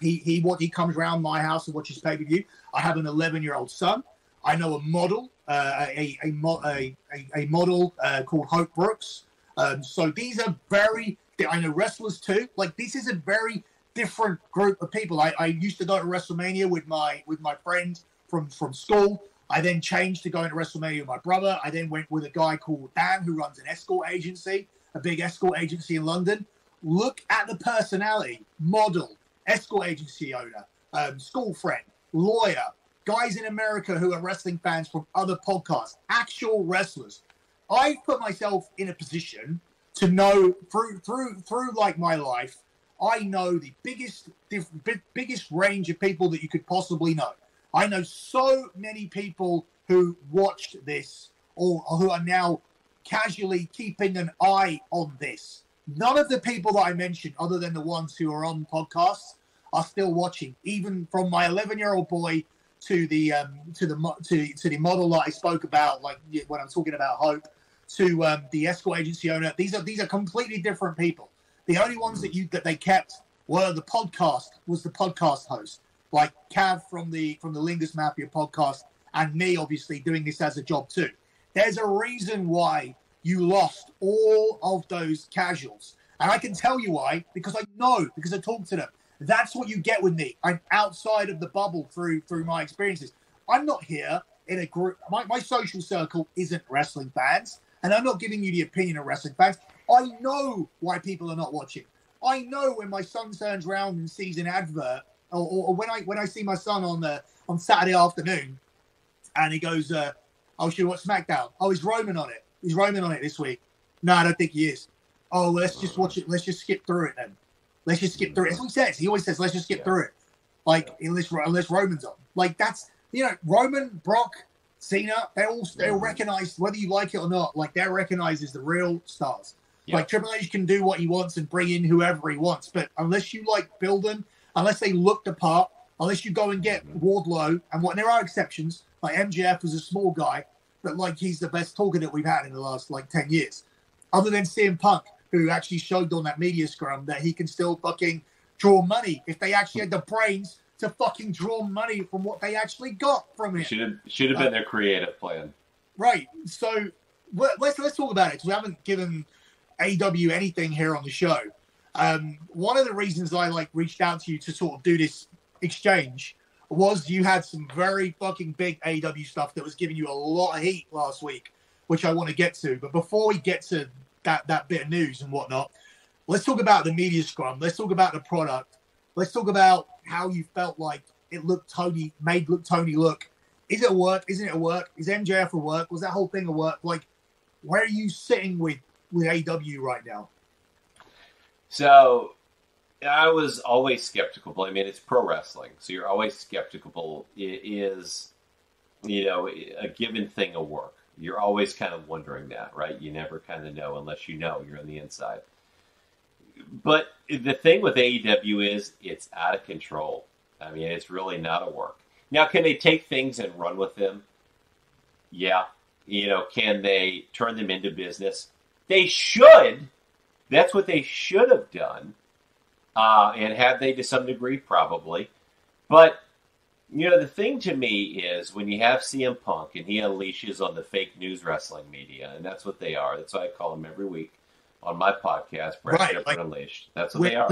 He comes around my house and watches pay-per-view. I have an 11-year-old son. I know a model, a model called Hope Brooks. So these are I know wrestlers too. This is a very different group of people. I used to go to WrestleMania with my friend from school. I then changed to going to WrestleMania with my brother. I then went with a guy called Dan who runs an escort agency, a big escort agency in London. Look at the personality, model, escort agency owner, school friend, lawyer, guys in America who are wrestling fans from other podcasts, actual wrestlers. I've put myself in a position to know through my life, I know the biggest range of people that you could possibly know. I know so many people who watched this or who are now casually keeping an eye on this. None of the people that I mentioned, other than the ones who are on podcasts, are still watching. Even from my 11-year-old boy to the model that I spoke about, when I'm talking about Hope, to the escort agency owner. These are completely different people. The only ones that they kept were the podcast host, like Cav from the Lingus Mafia podcast, and me obviously doing this as a job too. There's a reason why you lost all of those casuals. And I can tell you why, because I know, because I talk to them. That's what you get with me. I'm outside of the bubble through my experiences. I'm not here in a group. My social circle isn't wrestling fans, and I'm not giving you the opinion of wrestling fans. I know why people are not watching. I know when my son turns around and sees an advert, or when I see my son on Saturday afternoon, and he goes, "Oh, should we watch SmackDown? Oh, is Roman on it? Is Roman on it this week? No, I don't think he is. Oh, well, let's just watch it. Let's just skip through it then. Let's just skip through it." That's what he says. He always says, "Let's just skip through it." Unless Roman's on. That's Roman, Brock, Cena, they're recognized, whether you like it or not, like they're recognized as the real stars. Yeah. Like Triple H can do what he wants and bring in whoever he wants, but unless you like build them, unless they look the part, unless you go and get Wardlow, and there are exceptions, like MJF was a small guy, but like he's the best talker that we've had in the last like 10 years. Other than CM Punk, who actually showed on that media scrum that he can still fucking draw money if they actually had the brains to fucking draw money from what they actually got from it. Should have been their creative plan. Right. So let's talk about it, because we haven't given AEW anything here on the show. One of the reasons I reached out to you to sort of do this exchange was you had some very fucking big AEW stuff that was giving you a lot of heat last week, which I want to get to. But before we get to that bit of news and whatnot, let's talk about the media scrum. Let's talk about the product. Let's talk about how you felt like it looked Tony look. Is it a work? Isn't it a work? Is MJF a work? Was that whole thing a work? Like, where are you sitting with AEW right now? So I was always skeptical. I mean, it's pro wrestling, so you're always skeptical. Is, a given thing a work? You're always kind of wondering that, right? You never kind of know unless you know you're on the inside. But the thing with AEW is it's out of control. I mean, it's really not a work. Now, can they take things and run with them? Yeah. Can they turn them into business? They should. That's what they should have done. And have they to some degree? Probably. But, the thing to me is when you have CM Punk and he unleashes on the fake news wrestling media, and that's what they are. That's why I call them every week on my podcast, Brad Shepard Unleashed. That's what they are.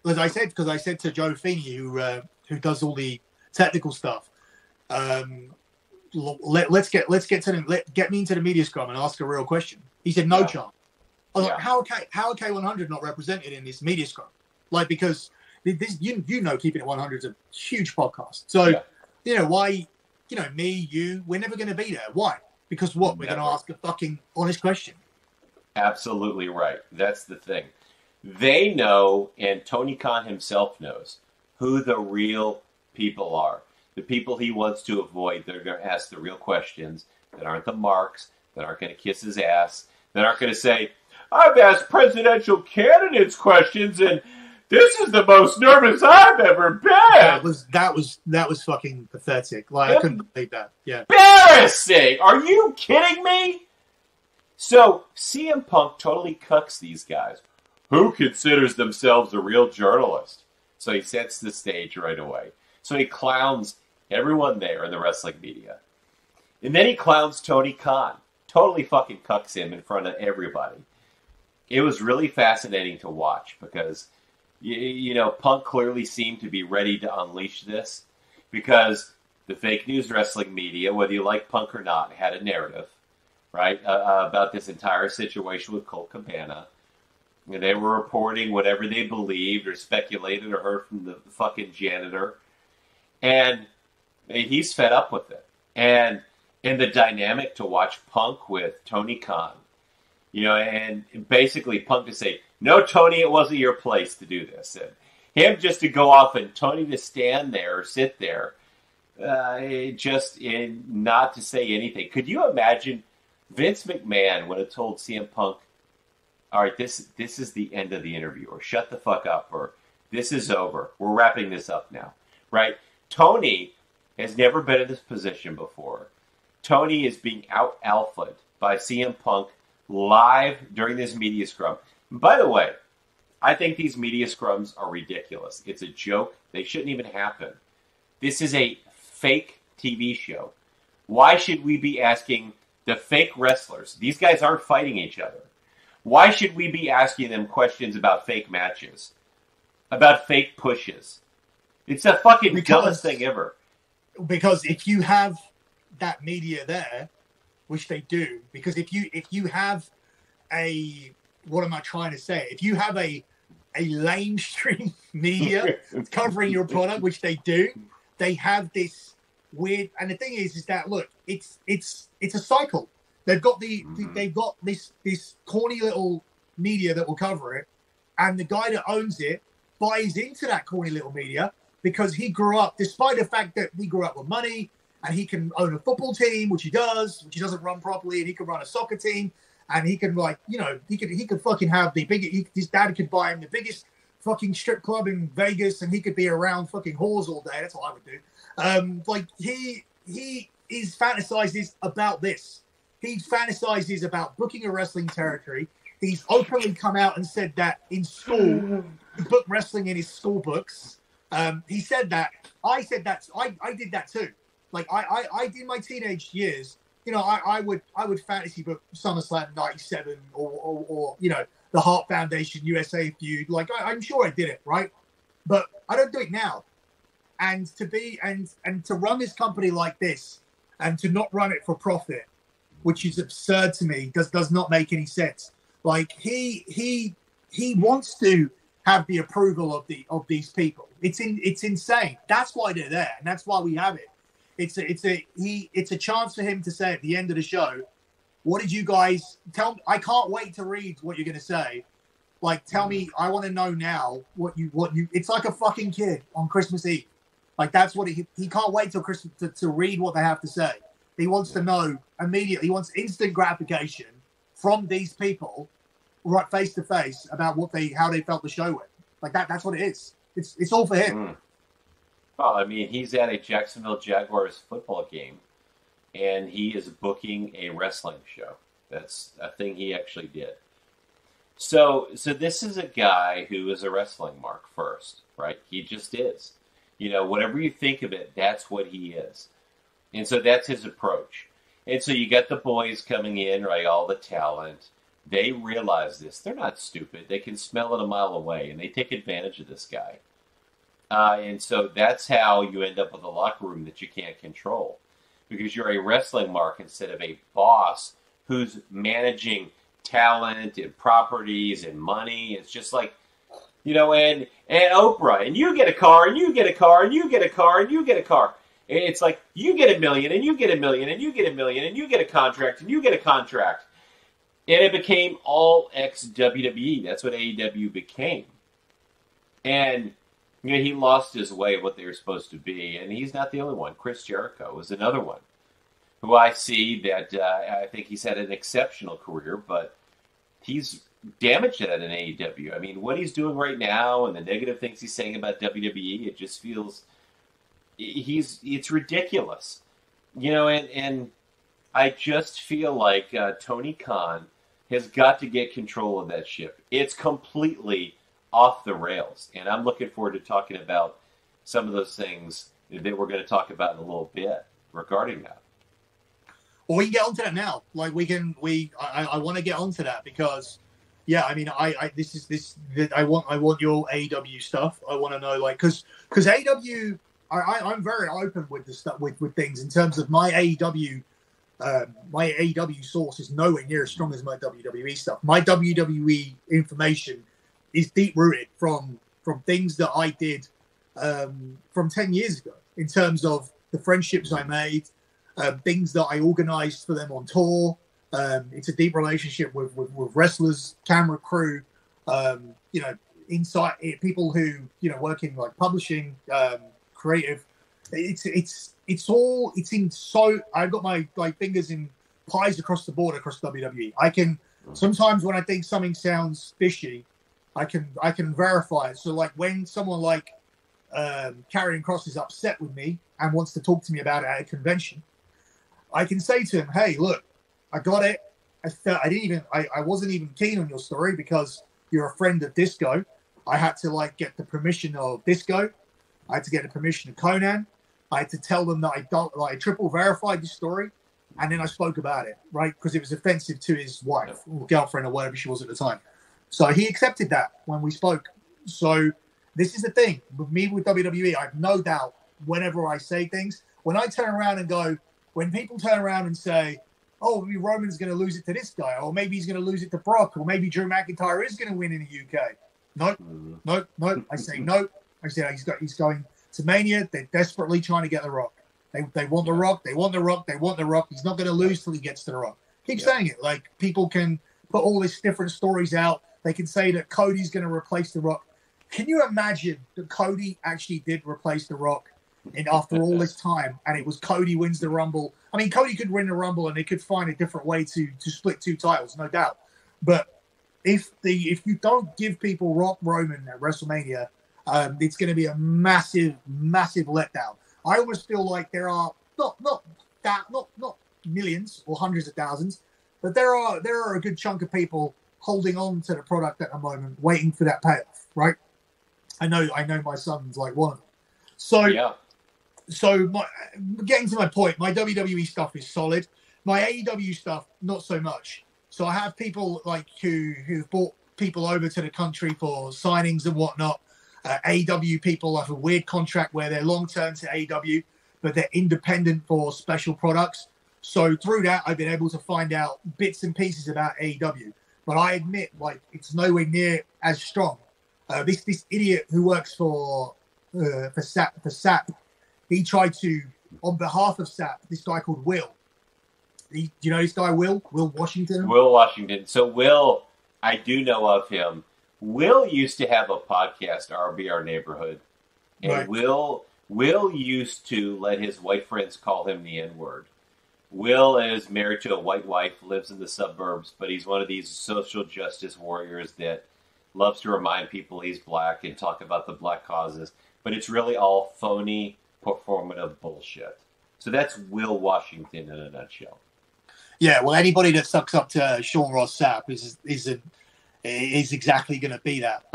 Because I said to Joe Feeney, who does all the technical stuff, let's get me into the media scrum and ask a real question. He said no chance. I was like, how are K100 not represented in this media scrum? Like, because this, Keeping It 100 is a huge podcast. So, why, me, you, we're never going to be there. Why? Because what? We're going to ask a fucking honest question. Absolutely right. That's the thing. They know, and Tony Khan himself knows, who the real people are. The people he wants to avoid. They're going to ask the real questions that aren't the marks, that aren't going to kiss his ass, that aren't going to say, I've asked presidential candidates questions, and this is the most nervous I've ever been. That was fucking pathetic. Like, I couldn't believe that. Yeah. Embarrassing! Are you kidding me? So, CM Punk totally cucks these guys. Who considers themselves a real journalist? So he sets the stage right away. So he clowns everyone there in the wrestling media. And then he clowns Tony Khan. Totally fucking cucks him in front of everybody. It was really fascinating to watch because, Punk clearly seemed to be ready to unleash this because the fake news wrestling media, whether you like Punk or not, had a narrative, right, about this entire situation with Colt Cabana. And they were reporting whatever they believed or speculated or heard from the fucking janitor. And he's fed up with it. And the dynamic to watch Punk with Tony Khan, and basically Punk to say, no, Tony, it wasn't your place to do this. And him just to go off and Tony to stand there or sit there, just not to say anything. Could you imagine Vince McMahon would have told CM Punk, all right, this is the end of the interview, or shut the fuck up, or this is over. We're wrapping this up now, right? Tony has never been in this position before. Tony is being out-alphaed by CM Punk live during this media scrum. And by the way, I think these media scrums are ridiculous. It's a joke. They shouldn't even happen. This is a fake TV show. Why should we be asking the fake wrestlers? These guys aren't fighting each other. Why should we be asking them questions about fake matches? About fake pushes? It's the fucking dumbest thing ever. Because if you have that media there, which they do, because if you have what am I trying to say? If you have a lamestream media covering your product, which they do, they have this weird. And the thing is that look, it's a cycle. They've got they've got this corny little media that will cover it, and the guy that owns it buys into that corny little media because he grew up, despite the fact that he grew up with money and he can own a football team, which he doesn't run properly, and he can run a soccer team, and he can he could fucking have his dad could buy him the biggest fucking strip club in Vegas, and he could be around fucking whores all day. That's what I would do. He fantasizes about this. He fantasizes about booking a wrestling territory. He's openly come out and said that in school, he booked wrestling in his school books. He said that. I said that. I did that too. Like I did my teenage years. I would fantasy book SummerSlam '97 or the Hart Foundation USA feud. Like I'm sure I did it, right? But I don't do it now. And to run this company like this and to not run it for profit, which is absurd to me, does not make any sense. Like he wants to have the approval of these people. It's insane. That's why they're there, and that's why we have it. It's a chance for him to say at the end of the show, what did you guys tell me? I can't wait to read what you're going to say. Like, tell me, I want to know now what you, it's like a fucking kid on Christmas Eve. Like, that's what he can't wait till Christmas to read what they have to say. He wants to know immediately. He wants instant gratification from these people, right, face to face, about how they felt the show went. Like that's what it is. It's all for him. Mm. Well, I mean, he's at a Jacksonville Jaguars football game, and he is booking a wrestling show. That's a thing he actually did. So this is a guy who is a wrestling mark first, right? He just is. Whatever you think of it, that's what he is. And so that's his approach. And so you got the boys coming in, right, all the talent. They realize this. They're not stupid. They can smell it a mile away, and they take advantage of this guy. And so that's how you end up with a locker room that you can't control, because you're a wrestling mark instead of a boss who's managing talent and properties and money. It's just like, and Oprah, and you get a car, and you get a car, and you get a car, and you get a car. And it's like, you get $1 million, and you get $1 million, and you get $1 million, and you get a contract, and you get a contract. And it became all ex-WWE. That's what AEW became. And he lost his way of what they were supposed to be. And he's not the only one. Chris Jericho is another one who I see that I think he's had an exceptional career, but he's damaged that in AEW. I mean, what he's doing right now and the negative things he's saying about WWE, it just feels it's ridiculous. And I just feel like Tony Khan has got to get control of that ship. It's completely off the rails. And I'm looking forward to talking about some of those things that we're going to talk about in a little bit regarding that. Well, we can get onto that now. Like I want to get onto that because, yeah, I mean, I want your AEW stuff. I want to know, like, because AEW, I'm very open with the stuff with things in terms of my AEW. My AEW source is nowhere near as strong as my WWE stuff. My WWE information is deep rooted from things that I did from 10 years ago in terms of the friendships I made, things that I organized for them on tour. It's a deep relationship with wrestlers, camera crew, inside people who work in like publishing, creative. It's in so I've got my fingers in pies across the board across WWE. I can sometimes when I think something sounds fishy, I can verify it. So like when someone like Karrion Kross is upset with me and wants to talk to me about it at a convention, I can say to him, "Hey, look, I got it. I wasn't even keen on your story because you're a friend of Disco. I had to get the permission of Disco. I had to get the permission of Conan. I had to tell them that I triple verified the story, and then I spoke about it, right? Because it was offensive to his wife or girlfriend or whatever she was at the time. So he accepted that when we spoke. So this is the thing with me with WWE. I have no doubt whenever I say things, when people turn around and say, oh, maybe Roman's going to lose it to this guy, or maybe he's going to lose it to Brock, or maybe Drew McIntyre is going to win in the UK. Nope. I say nope. I say he's going to Mania. They're desperately trying to get The Rock. They want The Rock. They want The Rock. They want The Rock. He's not going to lose till he gets to The Rock. Keep saying it. Like, people can put all these different stories out. They can say that Cody's going to replace The Rock. Can you imagine that Cody actually did replace The Rock in after all this time, and it was Cody wins the Rumble. I mean, Cody could win the Rumble, and they could find a different way to split 2 titles, no doubt. But if you don't give people Rock Roman at WrestleMania, it's going to be a massive, massive letdown. I almost feel like there are not millions or hundreds of thousands, but there are a good chunk of people holding on to the product at the moment, waiting for that payoff. Right? I know my son's like one of them. So Yeah. So getting to my point, my WWE stuff is solid. My AEW stuff, not so much. So I have people like who've brought people over to the country for signings and whatnot. AEW people have a weird contract where they're long-term to AEW, but they're independent for special products. So through that, I've been able to find out bits and pieces about AEW. But I admit, like, it's nowhere near as strong. This idiot who works for SAP, he tried to, on behalf of SAP, this guy called Will. Do you know this guy, Will? Will Washington? Will Washington. So Will, I do know of him. Will used to have a podcast, RB Our Neighborhood. And Right. Will used to let his white friends call him the N-word. Will is married to a white wife, lives in the suburbs, but he's one of these social justice warriors that loves to remind people he's black and talk about the black causes. But it's really all phony, performative bullshit. So that's Will Washington in a nutshell. Yeah, well, anybody that sucks up to Sean Ross Sapp is exactly going to be that.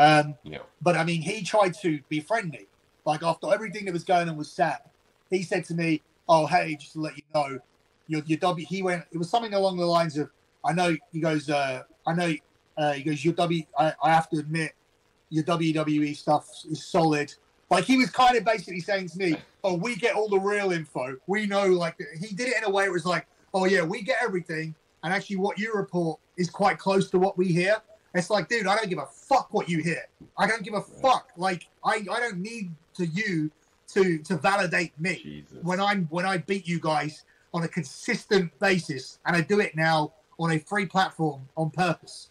Yeah. But I mean, he tried to befriend me. Like after everything that was going on with Sapp, he said to me, "Oh, hey, just to let you know, your W." He went. It was something along the lines of, "I know." He goes, "I know." He goes, "Your W. I have to admit, your WWE stuff is solid." Like he was kind of basically saying to me, "Oh, we get all the real info. We know." Like he did it in a way where it was like, "Oh yeah, we get everything, and actually, what you report is quite close to what we hear." It's like, dude, I don't give a fuck what you hear. I don't give a fuck. Like I don't need you to validate me. Jesus. when I beat you guys on a consistent basis, and I do it now on a free platform on purpose.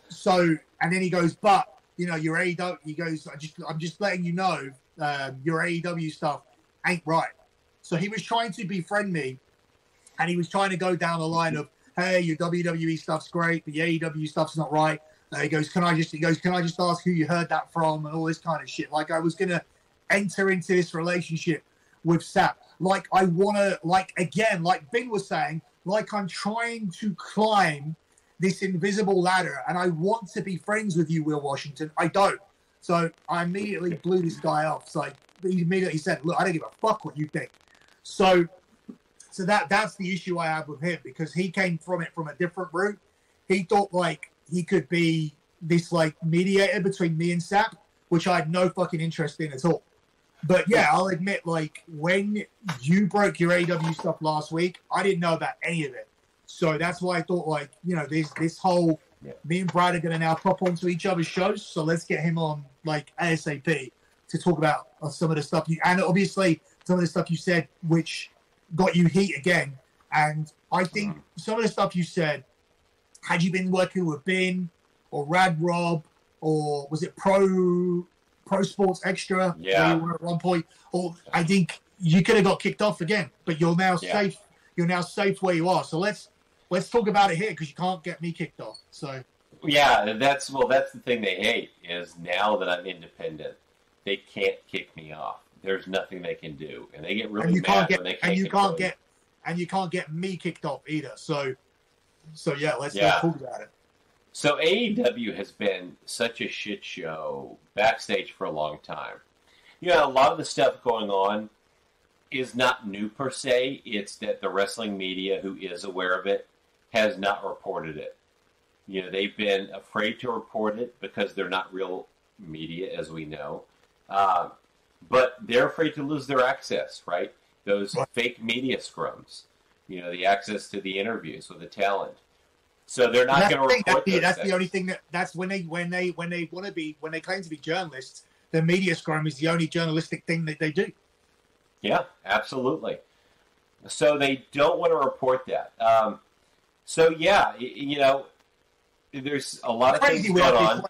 So, and then he goes, "But you know, your AEW." He goes, "I'm just letting you know, your AEW stuff ain't right." So he was trying to befriend me, and he was trying to go down the line of, "Hey, your WWE stuff's great, but your AEW stuff's not right." He goes, "Can I just ask who you heard that from?" and all this kind of shit. Like I was gonna enter into this relationship with Sapp. Like I wanna, like again, like Ben was saying, like I'm trying to climb this invisible ladder, and I want to be friends with you, Will Washington. I don't. So I immediately blew this guy off. So he immediately said, "Look, I don't give a fuck what you think." So that's the issue I have with him, because he came from it from a different route. He thought like he could be this like mediator between me and Sapp, which I had no fucking interest in at all. But yeah, I'll admit, like when you broke your AEW stuff last week, I didn't know about any of it. So that's why I thought, like, you know, this whole me and Brad are going to now pop onto each other's shows. So let's get him on like ASAP to talk about some of the stuff and obviously some of the stuff you said, which got you heat again. And I think some of the stuff you said, had you been working with Ben or Rad Rob, or was it Pro Sports Extra? Yeah. Where you were at one point, or I think you could have got kicked off again, but you're now safe. You're now safe where you are. So let's talk about it here, because you can't get me kicked off. So yeah, that's the thing they hate, is now that I'm independent, they can't kick me off. There's nothing they can do, and they get really mad when they can't. And you can't get me kicked off either. So yeah, let's talk about it. So AEW has been such a shit show backstage for a long time. You know, a lot of the stuff going on is not new per se. It's that the wrestling media, who is aware of it, has not reported it. You know, they've been afraid to report it because they're not real media, as we know. But they're afraid to lose their access, right? Those fake media scrums. You know, the access to the interviews with the talent. So they're not going to report those That's things. the only thing that's when they claim to be journalists, the media scrum is the only journalistic thing that they do. Yeah, absolutely. So they don't want to report that. So yeah, you know, there's a lot of things going on.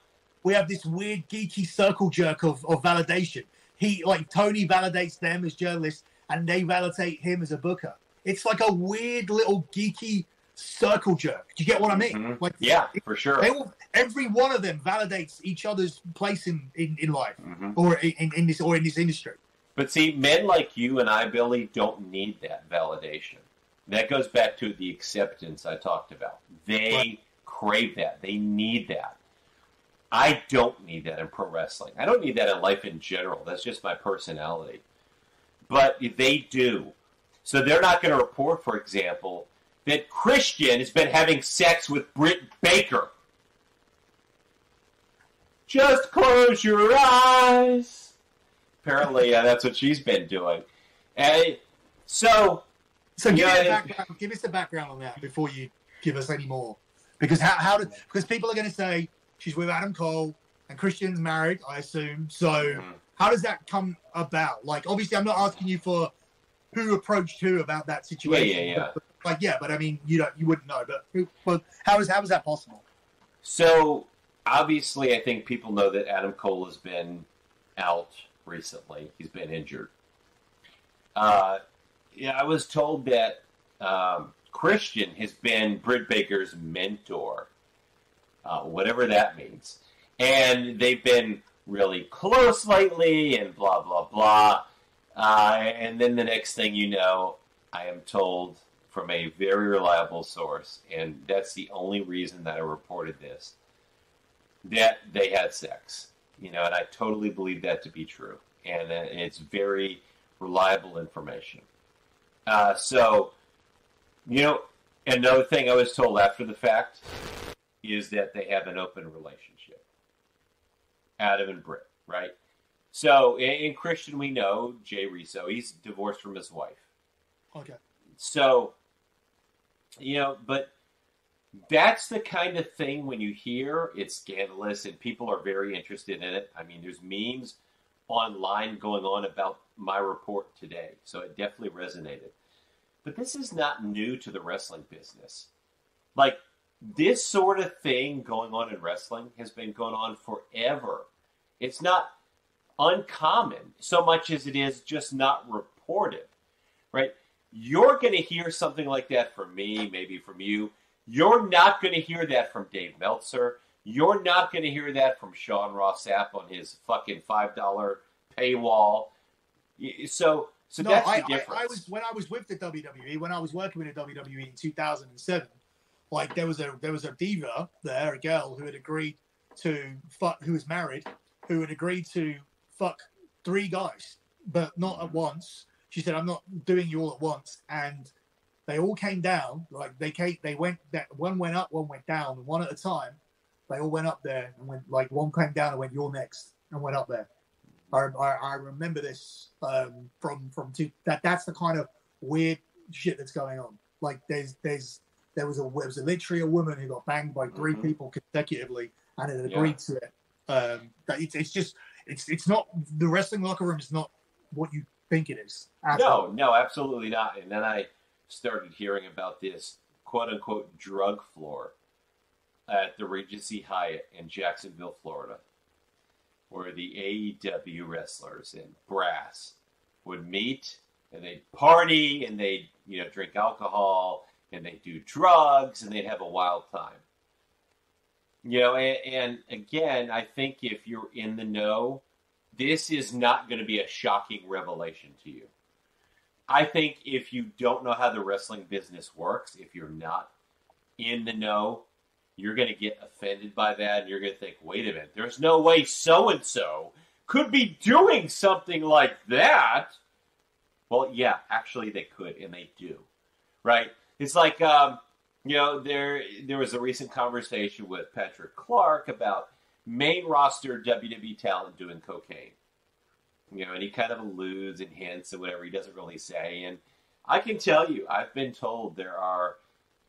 We have this weird geeky circle jerk of validation. Tony validates them as journalists, and they validate him as a booker. It's like a weird little geeky circle jerk. Do you get what I mean? Mm-hmm. Like, yeah, for sure. Every one of them validates each other's place in life, mm-hmm. or in this industry. But see, men like you and I, Billy, don't need that validation. That goes back to the acceptance I talked about. They crave that. They need that. I don't need that in pro wrestling. I don't need that in life in general. That's just my personality. But they do. So they're not going to report, for example, that Christian has been having sex with Britt Baker. Just close your eyes. Apparently, that's what she's been doing. And so give us the background on that before you give us any more. Because because people are going to say she's with Adam Cole and Christian's married, I assume. So how does that come about? Like, obviously, I'm not asking you for who approached who about that situation. Yeah. But I mean, you wouldn't know. But how is that possible? So obviously, I think people know that Adam Cole has been out recently. He's been injured. I was told that Christian has been Britt Baker's mentor, whatever that means. And they've been really close lately and blah, blah, blah. And then the next thing you know, I am told from a very reliable source, and that's the only reason that I reported this, that they had sex. And I totally believe that to be true. And it's very reliable information. So, another thing I was told after the fact is that they have an open relationship. Adam and Britt, right? So, in Christian, we know Jay Rizzo. He's divorced from his wife. Okay. So, but that's the kind of thing when you hear it's scandalous and people are very interested in it. I mean, there's memes online going on about my report today. So it definitely resonated. But this is not new to the wrestling business. Like, this sort of thing going on in wrestling has been going on forever. It's not uncommon so much as it is just not reported, right? You're going to hear something like that from me, maybe from you. You're not going to hear that from Dave Meltzer. You're not going to hear that from Sean Ross Sapp on his fucking $5 paywall. So no, that's the difference. When I was with the WWE, when I was working with the WWE in 2007, like there was a diva there, a girl who had agreed to fuck, who was married, who had agreed to fuck 3 guys, but not at once. She said, "I'm not doing you all at once," and they all came down. Like they went. That one went up, one went down, one at a time. They all went up there and went, like, one came down and went, "You're next," and went up there. I remember this that's the kind of weird shit that's going on. Like there was literally a woman who got banged by 3 people consecutively and had agreed to it. It's not, the wrestling locker room is not what you think it is. No, absolutely not. And then I started hearing about this quote unquote drug floor at the Regency Hyatt in Jacksonville, Florida, where the AEW wrestlers and brass would meet and they'd party and they'd drink alcohol and they'd do drugs and they'd have a wild time. And again, I think if you're in the know, this is not going to be a shocking revelation to you. I think if you don't know how the wrestling business works, if you're not in the know, you're going to get offended by that, and you're going to think, wait a minute, there's no way so-and-so could be doing something like that. Well, yeah, actually they could, and they do, right? It's like, there was a recent conversation with Patrick Clark about main roster WWE talent doing cocaine. And he kind of alludes and hints and whatever, he doesn't really say. And I can tell you, I've been told there are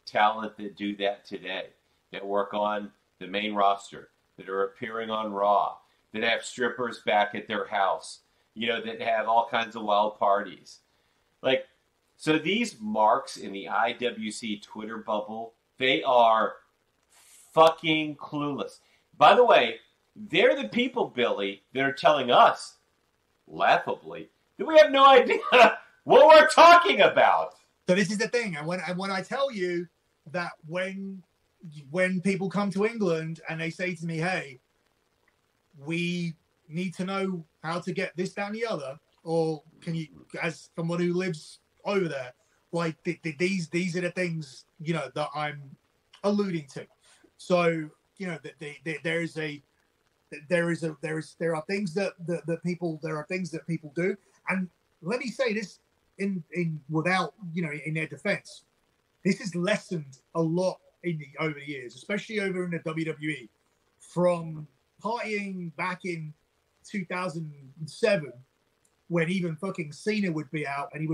talent that do that today, that work on the main roster, that are appearing on Raw, that have strippers back at their house, that have all kinds of wild parties. Like, so these marks in the IWC Twitter bubble, they are fucking clueless. By the way, they're the people, Billy, that are telling us laughably, that we have no idea what we're talking about. So this is the thing, and when I tell you that when people come to England and they say to me, "Hey, we need to know how to get this, that, and the other," or can you, as someone who lives over there, like these are the things that I'm alluding to. So there are things that people do, and let me say this in without in their defense, this has lessened a lot over the years, especially over in the WWE, from partying back in 2007 when even fucking Cena would be out and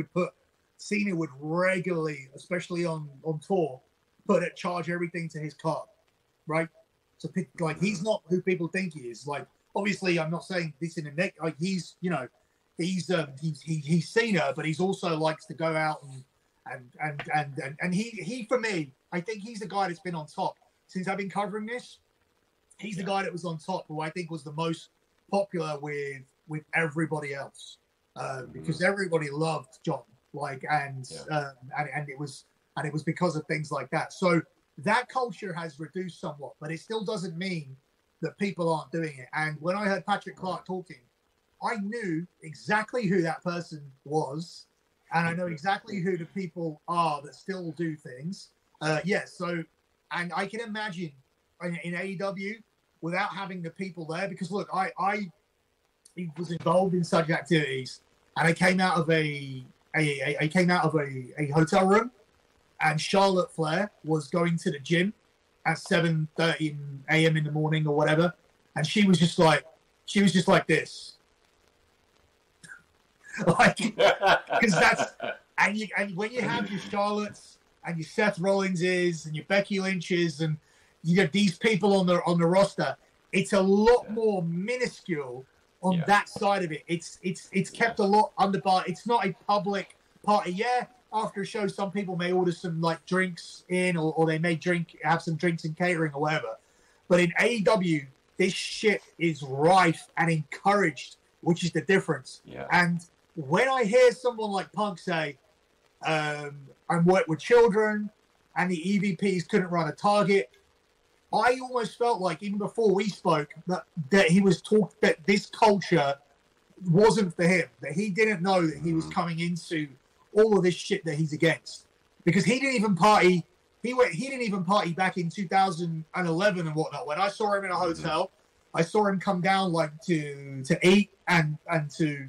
Cena would regularly, especially on tour, charge everything to his card, right? So like he's not who people think he is. Like obviously, I'm not saying this in a neck. Like he's Cena, but he's also likes to go out and he for me, I think he's the guy that's been on top since I've been covering this. He's the guy that was on top, who I think was the most popular with everybody else, because everybody loved John. And it was because of things like that. So that culture has reduced somewhat, but it still doesn't mean that people aren't doing it. And when I heard Patrick Clark talking, I knew exactly who that person was, and I know exactly who the people are that still do things. So, and I can imagine in AEW without having the people there, because look, I was involved in such activities, and I came out of a hotel room, and Charlotte Flair was going to the gym at 7:30 a.m. in the morning or whatever, and she was just like this. Because that's and when you have your Charlottes and your Seth Rollinses and your Becky Lynches and you get these people on the roster, it's a lot more minuscule on that side of it. It's kept a lot under bar. It's not a public party. Yeah, after a show, some people may order some like drinks in, or they may have some drinks in catering or whatever. But in AEW, this shit is rife and encouraged, which is the difference. Yeah. And when I hear someone like Punk say, I'm working with children and the EVPs couldn't run a target, I almost felt like, even before we spoke, that he was that this culture wasn't for him, that he didn't know that he was coming into all of this shit that he's against. Because he didn't even party. He didn't even party back in 2011 and whatnot. When I saw him in a hotel, I saw him come down to eat and to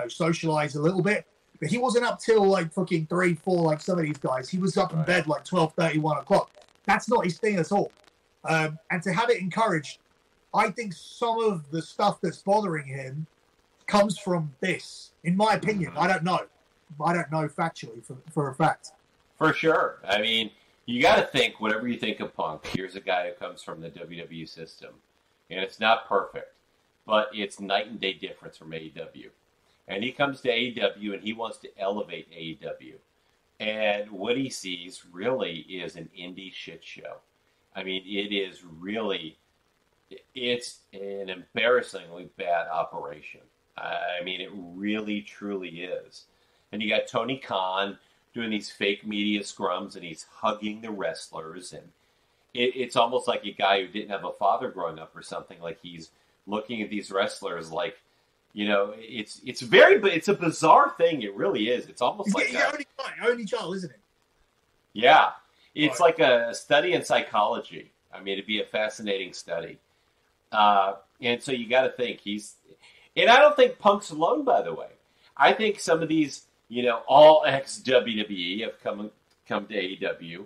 socialize a little bit. But he wasn't up till like fucking 3, 4 like some of these guys. He was up in bed like 12:30, 1 o'clock. That's not his thing at all. And to have it encouraged, I think some of the stuff that's bothering him comes from this, in my opinion. I don't know factually for a fact. For sure. I mean, you got to think, whatever you think of Punk, here's a guy who comes from the WWE system. And it's not perfect, but it's night and day difference from AEW. And he comes to AEW and he wants to elevate AEW. And what he sees really is an indie shit show. I mean, it's an embarrassingly bad operation. I mean, it really, truly is. And you got Tony Khan doing these fake media scrums, and he's hugging the wrestlers. And it's almost like a guy who didn't have a father growing up or something. Like he's looking at these wrestlers like, it's a bizarre thing. It really is. It's almost like only child, isn't it? Yeah. It's like a study in psychology. I mean, it'd be a fascinating study. And so you got to think and I don't think Punk's alone, by the way. I think some of these, all ex-WWE have come to AEW.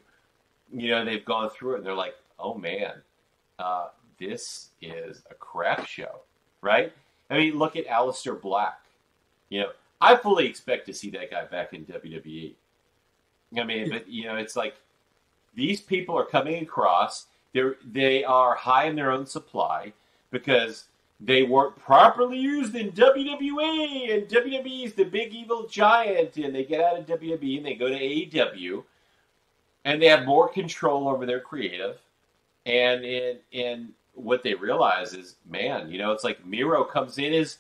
They've gone through it and they're like, oh man, this is a crap show, right? I mean, look at Aleister Black. I fully expect to see that guy back in WWE. I mean, but it's like these people are coming across. They are high in their own supply because they weren't properly used in WWE, and WWE is the big evil giant, and they get out of WWE and they go to AEW, and they have more control over their creative, and what they realize is, man, it's like Miro comes in as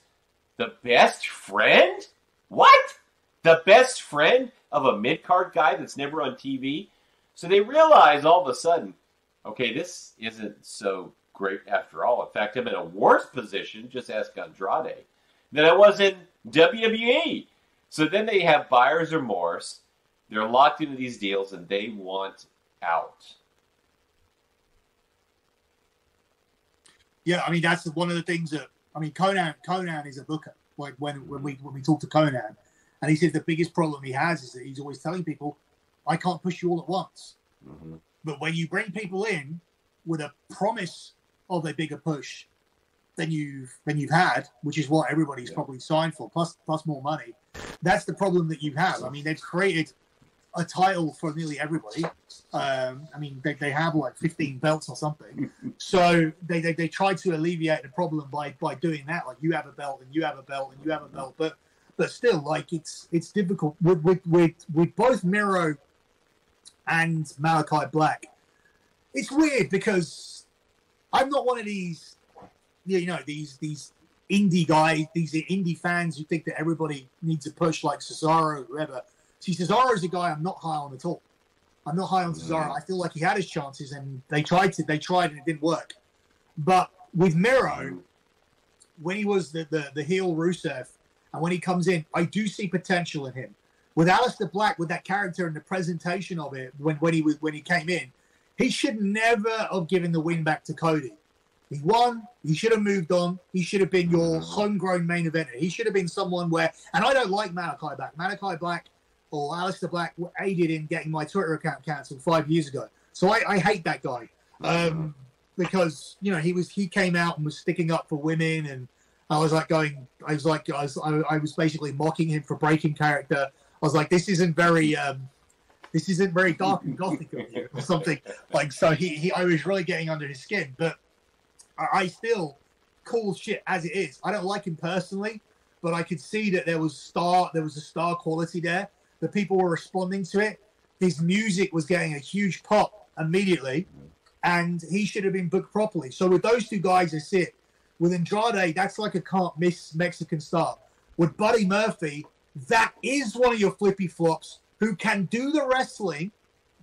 The best friend? What? The best friend of a mid-card guy that's never on TV? So they realize all of a sudden, okay, this isn't so great after all. In fact, I'm in a worse position, just ask Andrade, than I was in WWE. So then they have buyer's remorse. They're locked into these deals, and they want out. Yeah, I mean, that's one of the things that, I mean, Conan is a booker. Like when we talk to Conan, and he says the biggest problem he has is that he's always telling people, I can't push you all at once. Mm-hmm. But when you bring people in with a promise of a bigger push than you've had, which is what everybody's probably signed for, plus more money, that's the problem that you have. I mean, they've created a title for nearly everybody. I mean, they have like 15 belts or something. So they try to alleviate the problem by doing that. Like, you have a belt and you have a belt and you have a belt, but still, like, it's difficult with both Miro and Malachi Black. It's weird because I'm not one of these, these indie guys, these indie fans who think that everybody needs a push like Cesaro or whoever. See, Cesaro's a guy I'm not high on at all. I'm not high on Cesaro. I feel like he had his chances and they tried and it didn't work. But with Miro, when he was the heel Rusev, and when he comes in, I do see potential in him. With Aleister Black, with that character and the presentation of it, when he came in, he should never have given the win back to Cody. He won. He should have moved on. He should have been your homegrown main eventer. He should have been someone where, and I don't like Malachi Black. Malachi Black or Aleister Black aided in getting my Twitter account cancelled 5 years ago. So I hate that guy because he came out and was sticking up for women, and I was basically mocking him for breaking character. I was like, this isn't very dark and gothic of you or something. Like, so I was really getting under his skin, but I still call shit as it is. I don't like him personally, but I could see that there was a star quality there. The people were responding to it. His music was getting a huge pop immediately, and he should have been booked properly. So with those two guys, I see it. With Andrade, that's like a can't miss Mexican star. With Buddy Murphy, that is one of your flippy flops who can do the wrestling,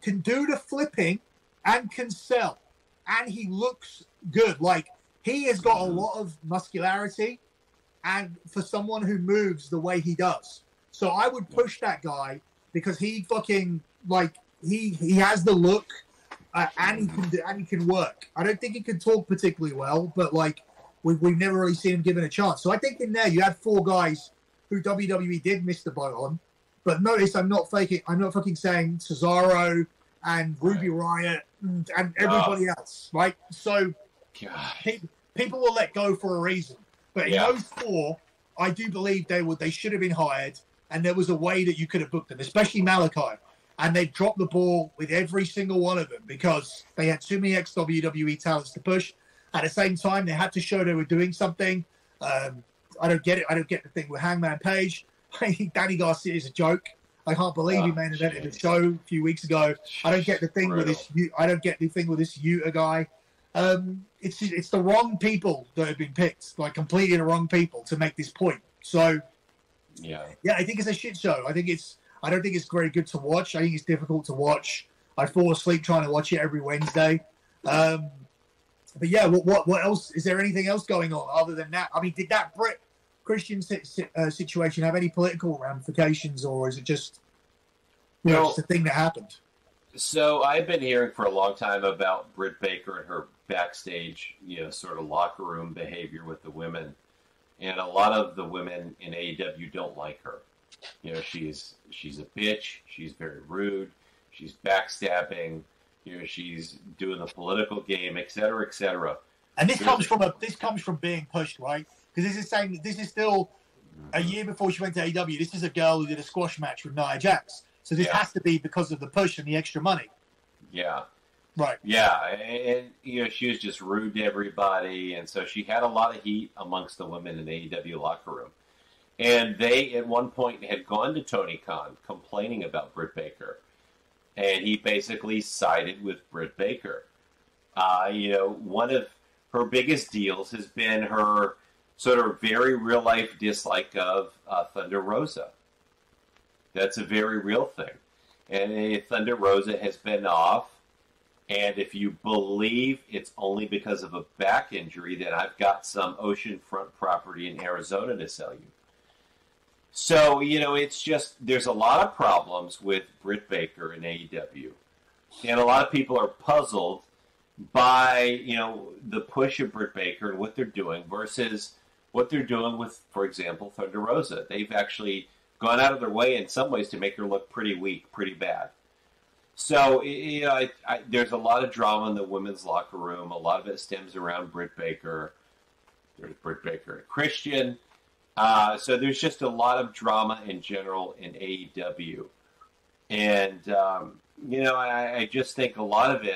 can do the flipping, and can sell. And he looks good. Like, he has got a lot of muscularity, and for someone who moves the way he does. So I would push that guy because he fucking, like, he has the look and he can work. I don't think he can talk particularly well, but, like, we've never really seen him given a chance. So I think in there you had four guys who WWE did miss the boat on. But notice I'm not fucking saying Cesaro and Ruby Riott and everybody else, right? So people will let go for a reason. But in those four, I do believe they should have been hired, and there was a way that you could have booked them, especially Malachi. And they dropped the ball with every single one of them because they had too many ex-WWE talents to push. At the same time, they had to show they were doing something. I don't get it. I don't get the thing with Hangman Page. I think Danny Garcia is a joke. I can't believe he main evented the show a few weeks ago. I don't get the thing with this. I don't get the thing with this Utah guy. It's the wrong people that have been picked, like completely the wrong people to make this point. So I think it's a shit show. I don't think it's very good to watch. I think it's difficult to watch. I fall asleep trying to watch it every Wednesday. But yeah, what else? Is there anything else going on other than that? I mean, did that Brit Christian situation have any political ramifications, or is it just just a thing that happened? So I've been hearing for a long time about Britt Baker and her backstage, sort of locker room behavior with the women, and a lot of the women in AEW don't like her. She's a bitch. She's very rude. She's backstabbing. She's doing the political game, et cetera, et cetera. And this comes from being pushed, right? Because this is still a year before she went to AEW. This is a girl who did a squash match with Nia Jax. So this has to be because of the push and the extra money. Yeah. Right. Yeah, and she was just rude to everybody, and so she had a lot of heat amongst the women in the AEW locker room. And they, at one point, had gone to Tony Khan complaining about Britt Baker. And he basically sided with Britt Baker. One of her biggest deals has been her sort of very real life dislike of Thunder Rosa. That's a very real thing. And Thunder Rosa has been off. And if you believe it's only because of a back injury, then I've got some oceanfront property in Arizona to sell you. So, it's just, there's a lot of problems with Britt Baker and AEW. And a lot of people are puzzled by, the push of Britt Baker and what they're doing versus what they're doing with, for example, Thunder Rosa. They've actually gone out of their way in some ways to make her look pretty weak, pretty bad. So, there's a lot of drama in the women's locker room. A lot of it stems around Britt Baker. There's Britt Baker and Christian. So there's just a lot of drama in general in AEW. And, I just think a lot of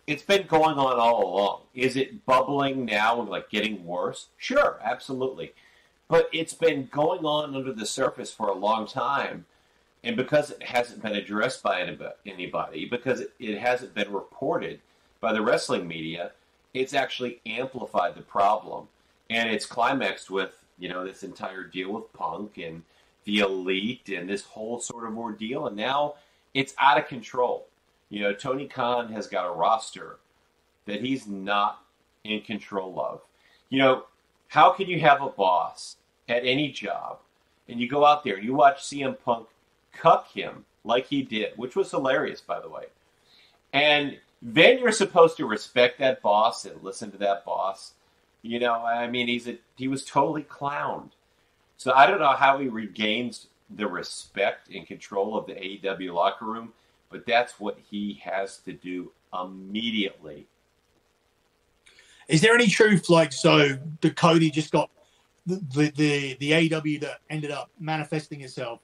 it's been going on all along. Is it bubbling now and getting worse? Sure, absolutely. But it's been going on under the surface for a long time. And because it hasn't been addressed by anybody, because it hasn't been reported by the wrestling media, it's actually amplified the problem. And it's climaxed with, this entire deal with Punk and the Elite and this whole sort of ordeal. And now it's out of control. Tony Khan has got a roster that he's not in control of. How can you have a boss at any job and you go out there and you watch CM Punk cuck him like he did, which was hilarious, by the way. And then you're supposed to respect that boss and listen to that boss. He was totally clowned. So I don't know how he regains the respect and control of the AEW locker room, but that's what he has to do immediately. Is there any truth, so the Cody just got the AEW that ended up manifesting itself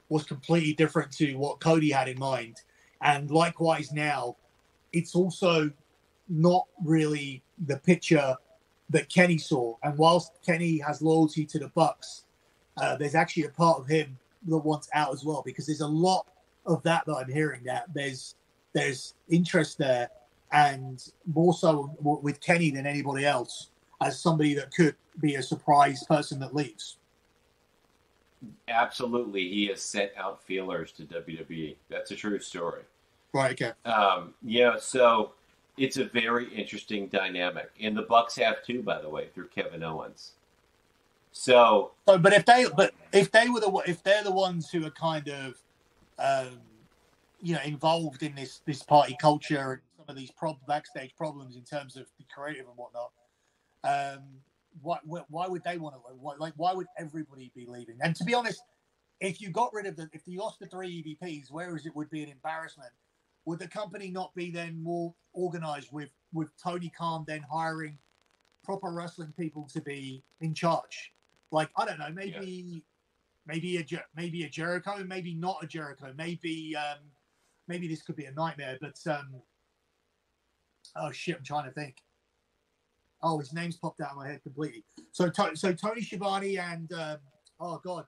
was completely different to what Cody had in mind. And likewise now, it's also not really the picture that Kenny saw. And whilst Kenny has loyalty to the Bucks, there's actually a part of him that wants out as well, because there's a lot of that I'm hearing, that there's interest there, and more so with Kenny than anybody else, as somebody that could be a surprise person that leaves. Absolutely, he has sent out feelers to WWE. That's a true story. Right. Okay. So it's a very interesting dynamic, and the Bucks have too, by the way, through Kevin Owens. So, but if they're the ones who are kind of, involved in this party culture and some of these backstage problems in terms of the creative and whatnot, why would they want to? Why would everybody be leaving? And to be honest, if you lost the 3 EVPs, whereas it would be an embarrassment, would the company not be then more organized with Tony Khan then hiring proper wrestling people to be in charge? I don't know, maybe a Jericho, maybe not a Jericho, maybe this could be a nightmare. But oh shit, I'm trying to think. Oh, his name's popped out of my head completely. So Tony Schiavone and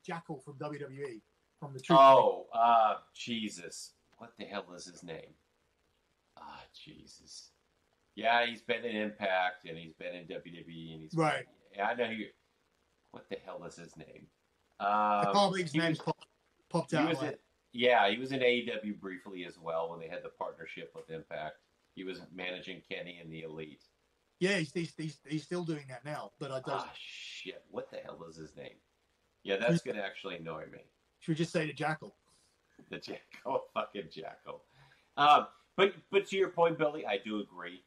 Jackal from WWE from the Truth. Oh, Jesus. What the hell is his name? Jesus. Yeah, he's been in Impact and he's been in WWE and he's right. I know who. What the hell is his name? I can't believe his name's popped out. He was in AEW briefly as well when they had the partnership with Impact. He was managing Kenny and the Elite. Yeah, he's still doing that now. But I don't. Shit! What the hell is his name? Yeah, that's gonna actually annoy me. Should we just say the Jackal? The Jackal, fucking Jackal. But to your point, Billy, I do agree.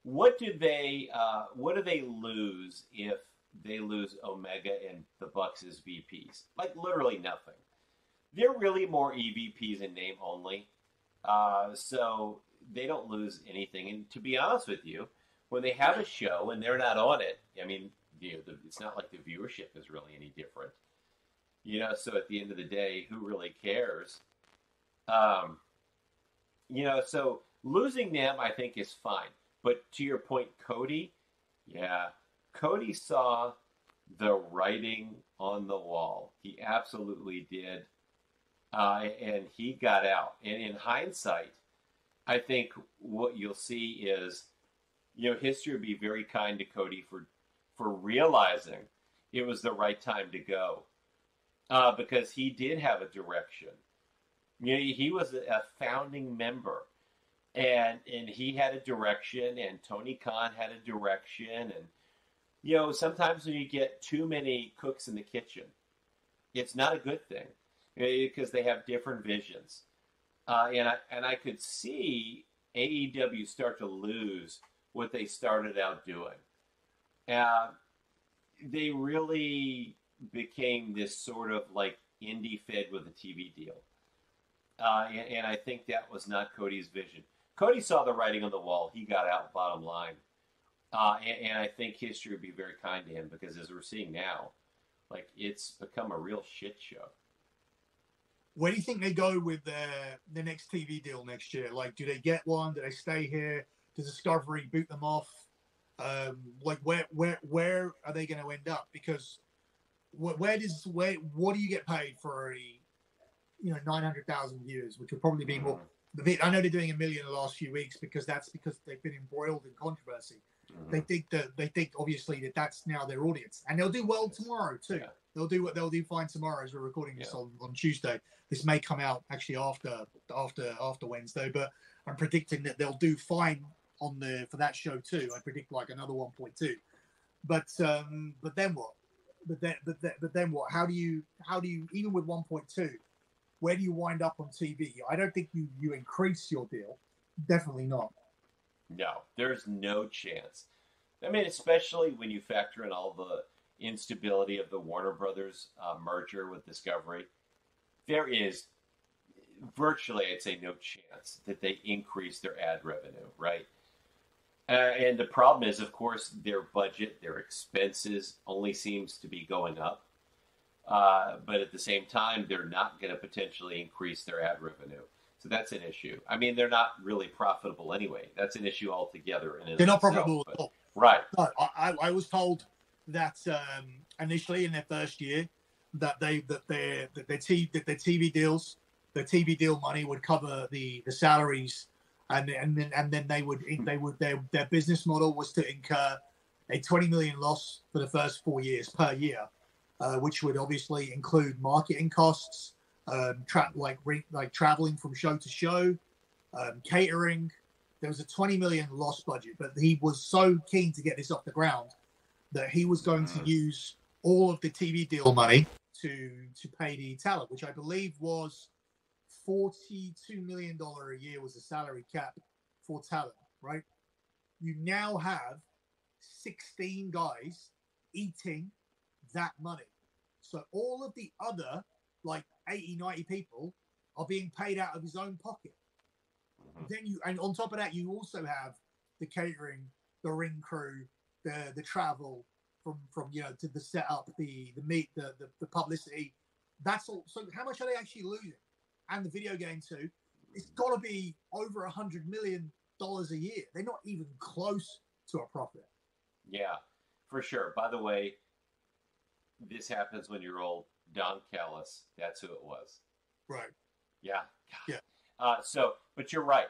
What do they lose if they lose Omega and the Bucks as VPs? Literally nothing. They're really more EVPs in name only. So they don't lose anything. And to be honest with you, when they have a show and they're not on it, it's not like the viewership is really any different. So at the end of the day, who really cares? So losing them, I think, is fine. But to your point, Cody, Cody saw the writing on the wall. He absolutely did. And he got out. And in hindsight, I think what you'll see is, history will be very kind to Cody for for realizing it was the right time to go, because he did have a direction. You know, he was a founding member, and he had a direction, and Tony Khan had a direction, and you know, sometimes when you get too many cooks in the kitchen, it's not a good thing, because they have different visions, and I could see AEW start to lose what they started out doing. They really became this sort of like indie fed with a TV deal. And I think that was not Cody's vision. Cody saw the writing on the wall. He got out, bottom line. And I think history would be very kind to him, because as we're seeing now, like, it's become a real shit show. Where do you think they go with the next TV deal next year? Like, do they get one? Do they stay here? Does Discovery boot them off? Like, where are they going to end up? Because what do you get paid for 900,000 views, which would probably be more. I know they're doing 1 million in the last few weeks because they've been embroiled in controversy. They think obviously that's now their audience, and they'll do well tomorrow too. Yeah. They'll do fine tomorrow as we're recording this on Tuesday. This may come out actually after Wednesday, but I'm predicting that they'll do fine for that show too. I predict like another 1.2. But then what? But then what? How do you even with 1.2? Where do you wind up on TV? I don't think you increase your deal. Definitely not. No, there's no chance. I mean, especially when you factor in all the instability of the Warner Brothers merger with Discovery, there is virtually, I'd say, no chance that they increase their ad revenue, right? And the problem is, of course, their budget, their expenses only seems to be going up. But at the same time, they're not going to potentially increase their ad revenue. So that's an issue. I mean, they're not really profitable anyway. That's an issue altogether. They're not profitable at all. Right. No, I was told that initially in their first year that their TV deals, the TV deal money would cover the salaries, and then their business model was to incur a 20 million loss for the first 4 years per year, which would obviously include marketing costs, traveling from show to show, catering. There was a 20 million loss budget, but he was so keen to get this off the ground that he was going to use all of the TV deal money to pay the talent, which I believe was $42 million a year was the salary cap for talent, right? You now have 16 guys eating that money. So all of the other, like 80, 90 people are being paid out of his own pocket. And on top of that, you also have the catering, the ring crew, the travel from to the setup, the meet, the publicity. That's all. So how much are they actually losing? And the video game too. It's got to be over $100 million a year. They're not even close to a profit. Yeah, for sure. By the way, this happens when you're old. Don Callis, that's who it was. Right. Yeah. Yeah. But you're right.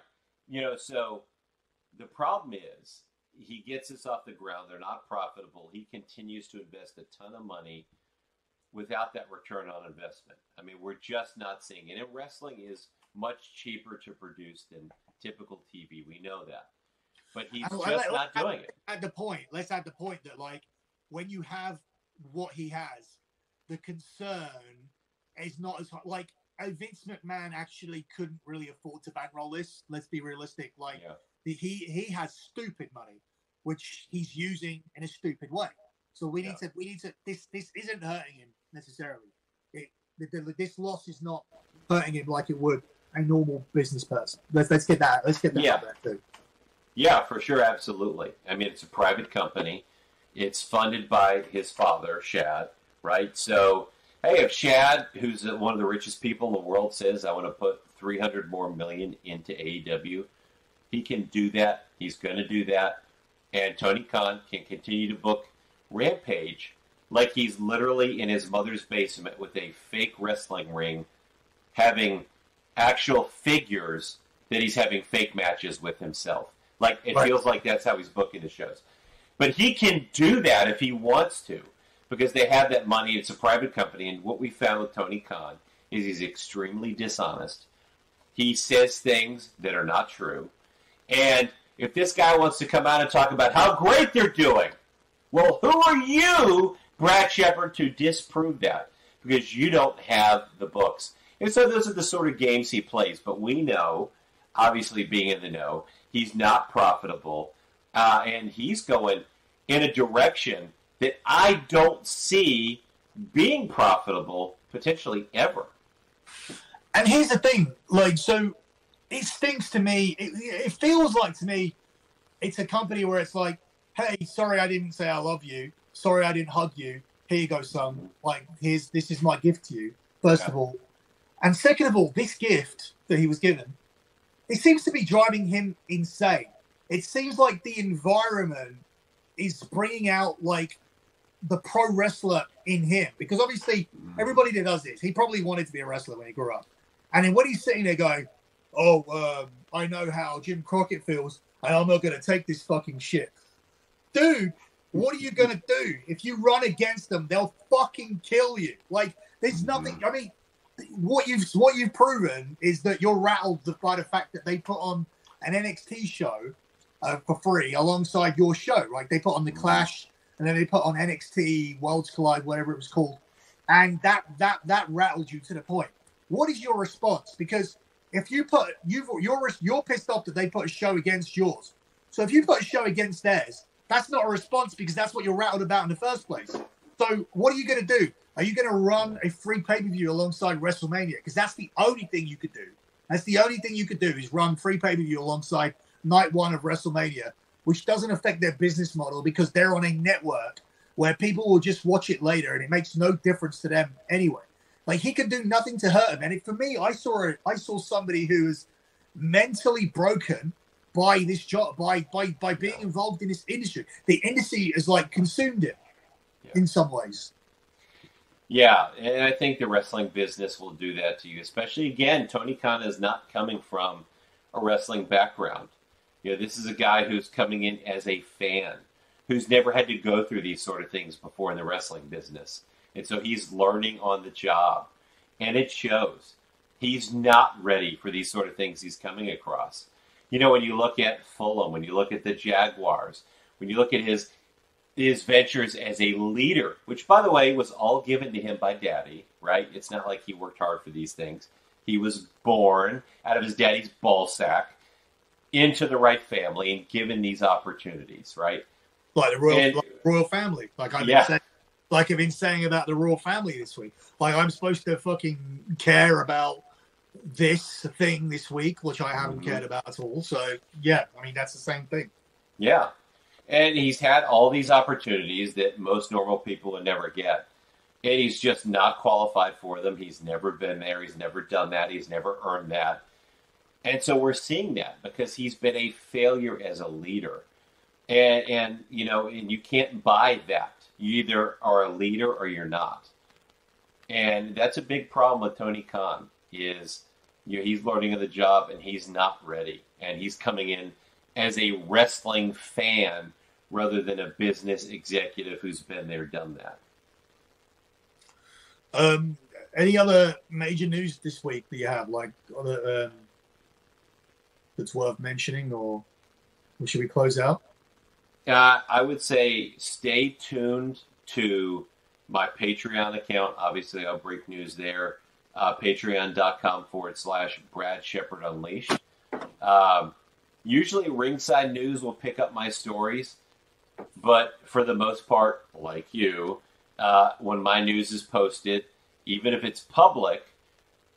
So the problem is he gets us off the ground. They're not profitable. He continues to invest a ton of money without that return on investment. I mean, we're just not seeing it. And wrestling is much cheaper to produce than typical TV. We know that. But he's not doing it. Let's add the point that, like, when you have what he has, the concern is not as high. Like, Vince McMahon actually couldn't really afford to bankroll this. Let's be realistic. Like, he has stupid money, which he's using in a stupid way. So we need to. This isn't hurting him necessarily. This loss is not hurting him like it would a normal business person. Let's get that. Let's get that out there too. Yeah, for sure, absolutely. I mean, it's a private company. It's funded by his father, Shad, right? So, hey, if Shad, who's one of the richest people in the world, says, I want to put $300 million more into AEW, he can do that. He's going to do that. And Tony Khan can continue to book Rampage like he's literally in his mother's basement with a fake wrestling ring, having actual figures that he's having fake matches with himself. Like, it feels like that's how he's booking the shows. But he can do that if he wants to, because they have that money. It's a private company, and what we found with Tony Khan is he's extremely dishonest. He says things that are not true. And if this guy wants to come out and talk about how great they're doing, well, who are you, Brad Shepard, to disprove that? Because you don't have the books. And so those are the sort of games he plays. But we know, obviously being in the know, he's not profitable. And he's going in a direction that I don't see being profitable potentially ever. And here's the thing, like, so it stinks to me. It feels like to me, it's a company where it's like, hey, sorry I didn't say I love you. Sorry I didn't hug you. Here you go, son. Like, this is my gift to you, first of all. And second of all, this gift that he was given, it seems to be driving him insane. It seems like the environment is bringing out, like, the pro wrestler in him. Because obviously, everybody that does this, he probably wanted to be a wrestler when he grew up. And then when he's sitting there going, I know how Jim Crockett feels, and I'm not going to take this fucking shit. Dude, what are you going to do? If you run against them, they'll fucking kill you. Like, there's nothing... I mean, what you've proven is that you're rattled by the fact that they put on an NXT show for free alongside your show, right? They put on The Clash, and then they put on NXT Worlds Collide, whatever it was called. And that rattled you to the point. What is your response? Because if you're pissed off that they put a show against yours. So if you put a show against theirs, that's not a response because that's what you're rattled about in the first place. So what are you going to do? Are you going to run a free pay-per-view alongside WrestleMania? Because that's the only thing you could do. That's the only thing you could do is run free pay-per-view alongside night one of WrestleMania, which doesn't affect their business model because they're on a network where people will just watch it later and it makes no difference to them anyway. Like, he could do nothing to hurt him. And for me, I saw somebody who is mentally broken by this job, by being involved in this industry. The industry is like consumed him in some ways. Yeah, and I think the wrestling business will do that to you. Especially, again, Tony Khan is not coming from a wrestling background. You know, this is a guy who's coming in as a fan, who's never had to go through these sort of things before in the wrestling business. And so he's learning on the job. And it shows. He's not ready for these sort of things he's coming across. You know, when you look at Fulham, when you look at the Jaguars, when you look at his ventures as a leader, which, by the way, was all given to him by daddy, right? It's not like he worked hard for these things. He was born out of his daddy's ball sack into the right family and given these opportunities, right? Like the royal family. Like I've been saying about the royal family this week. Like, I'm supposed to fucking care about this thing this week, which I haven't cared about at all. So, yeah, I mean, that's the same thing. Yeah. And he's had all these opportunities that most normal people would never get. And he's just not qualified for them. He's never been there. He's never done that. He's never earned that. And so we're seeing that because he's been a failure as a leader. And you know, and you can't buy that. You either are a leader or you're not. And that's a big problem with Tony Khan is, you know, he's learning on the job and he's not ready. And he's coming in as a wrestling fan rather than a business executive who's been there, done that. Any other major news this week that you have, like, that's worth mentioning, or should we close out? I would say stay tuned to my Patreon account. Obviously, I'll break news there. Patreon.com/Brad Shepard Unleashed. Usually, Ringside News will pick up my stories, but for the most part, like you, when my news is posted, even if it's public,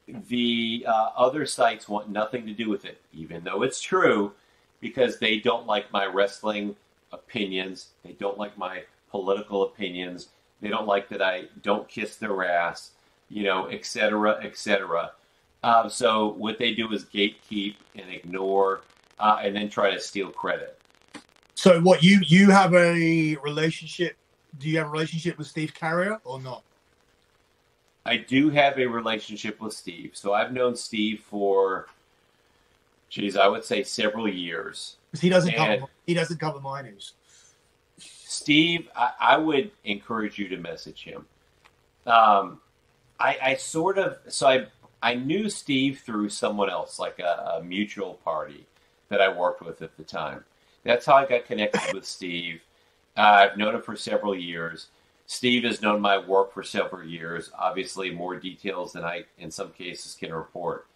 the other sites want nothing to do with it, even though it's true, because they don't like my wrestling opinions. They don't like my political opinions. They don't like that I don't kiss their ass, you know, et cetera, et cetera. So what they do is gatekeep and ignore and then try to steal credit. So what, you have a relationship? Do you have a relationship with Steve Carrier or not? I do have a relationship with Steve. So I've known Steve for, I would say several years. He doesn't cover my news. Steve, I would encourage you to message him. I knew Steve through someone else, like a mutual party that I worked with at the time. That's how I got connected with Steve. I've known him for several years. Steve has known my work for several years, obviously more details than I, in some cases, can report.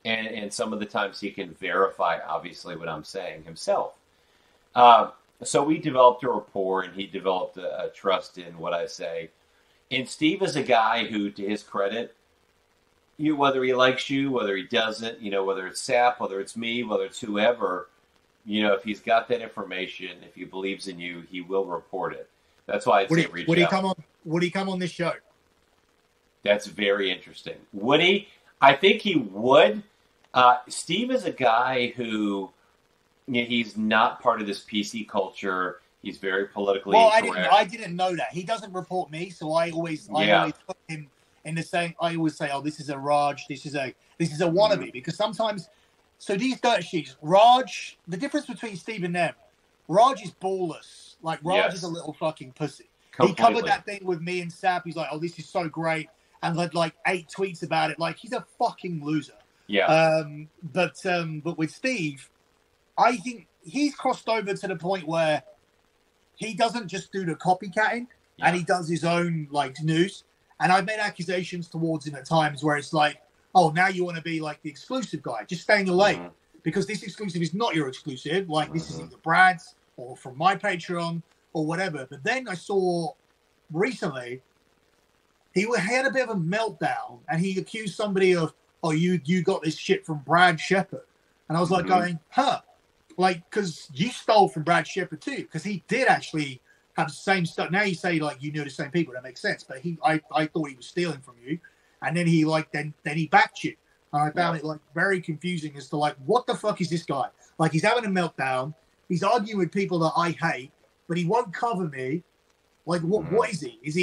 And some of the times he can verify, obviously, what I'm saying himself. So we developed a rapport, and he developed a trust in what I say. And Steve is a guy who, to his credit, whether he likes you, whether he doesn't, whether it's Sap, whether it's me, whether it's whoever, if he's got that information, if he believes in you, he will report it. That's why I'd say reach out. Would he come on this show? That's very interesting. Would he? I think he would. Steve is a guy who, he's not part of this PC culture. He's very politically incorrect. I didn't know that. He doesn't report me, so I always put him in the same. I always say, "Oh, this is a Raj. This is a wannabe." Because sometimes, so these dirt sheets, Raj. The difference between Steve and them, Raj is ballless. Like Raj is a little fucking pussy. Completely. He covered that thing with me and Sap. He's like, "Oh, this is so great," and had like 8 tweets about it. Like he's a fucking loser. Yeah. But with Steve, I think he's crossed over to the point where he doesn't just do the copycatting, and he does his own like news. And I've made accusations towards him at times where it's like, "Oh, now you want to be like the exclusive guy? Just stay in the lane because this exclusive is not your exclusive. Like this is either Brad's or from my Patreon or whatever." But then I saw recently he had a bit of a meltdown, and he accused somebody of, "Oh, you got this shit from Brad Shepard," and I was like going, "Huh." Like, because you stole from Brad Shepard too, because he did actually have the same stuff. Now you say like you knew the same people, that makes sense. But I thought he was stealing from you, and then he then he backed you, and I found it like very confusing as to like what the fuck is this guy? Like he's having a meltdown, he's arguing with people that I hate, but he won't cover me. Like what is he? Is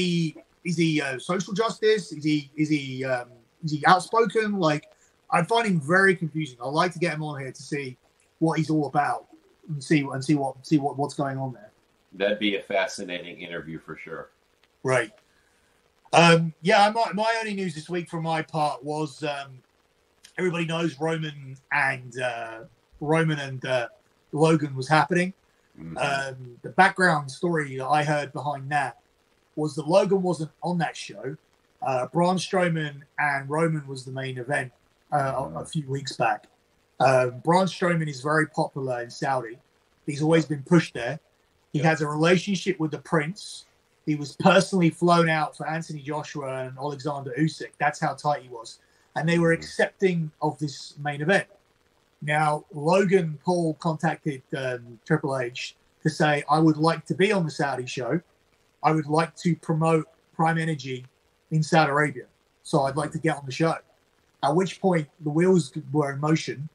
he social justice? Is he outspoken? Like I find him very confusing. I'd like to get him on here to see what he's all about and see what's going on there. That'd be a fascinating interview for sure. Right. My only news this week from my part was everybody knows Roman and Logan was happening. The background story that I heard behind that was that Logan wasn't on that show. Braun Strowman and Roman was the main event a few weeks back. Braun Strowman is very popular in Saudi. He's always been pushed there. He has a relationship with the Prince. He was personally flown out for Anthony Joshua and Alexander Usyk. That's how tight he was. And they were accepting of this main event. Now, Logan Paul contacted Triple H to say, "I would like to be on the Saudi show. I would like to promote Prime Energy in Saudi Arabia. So I'd like to get on the show." At which point the wheels were in motion,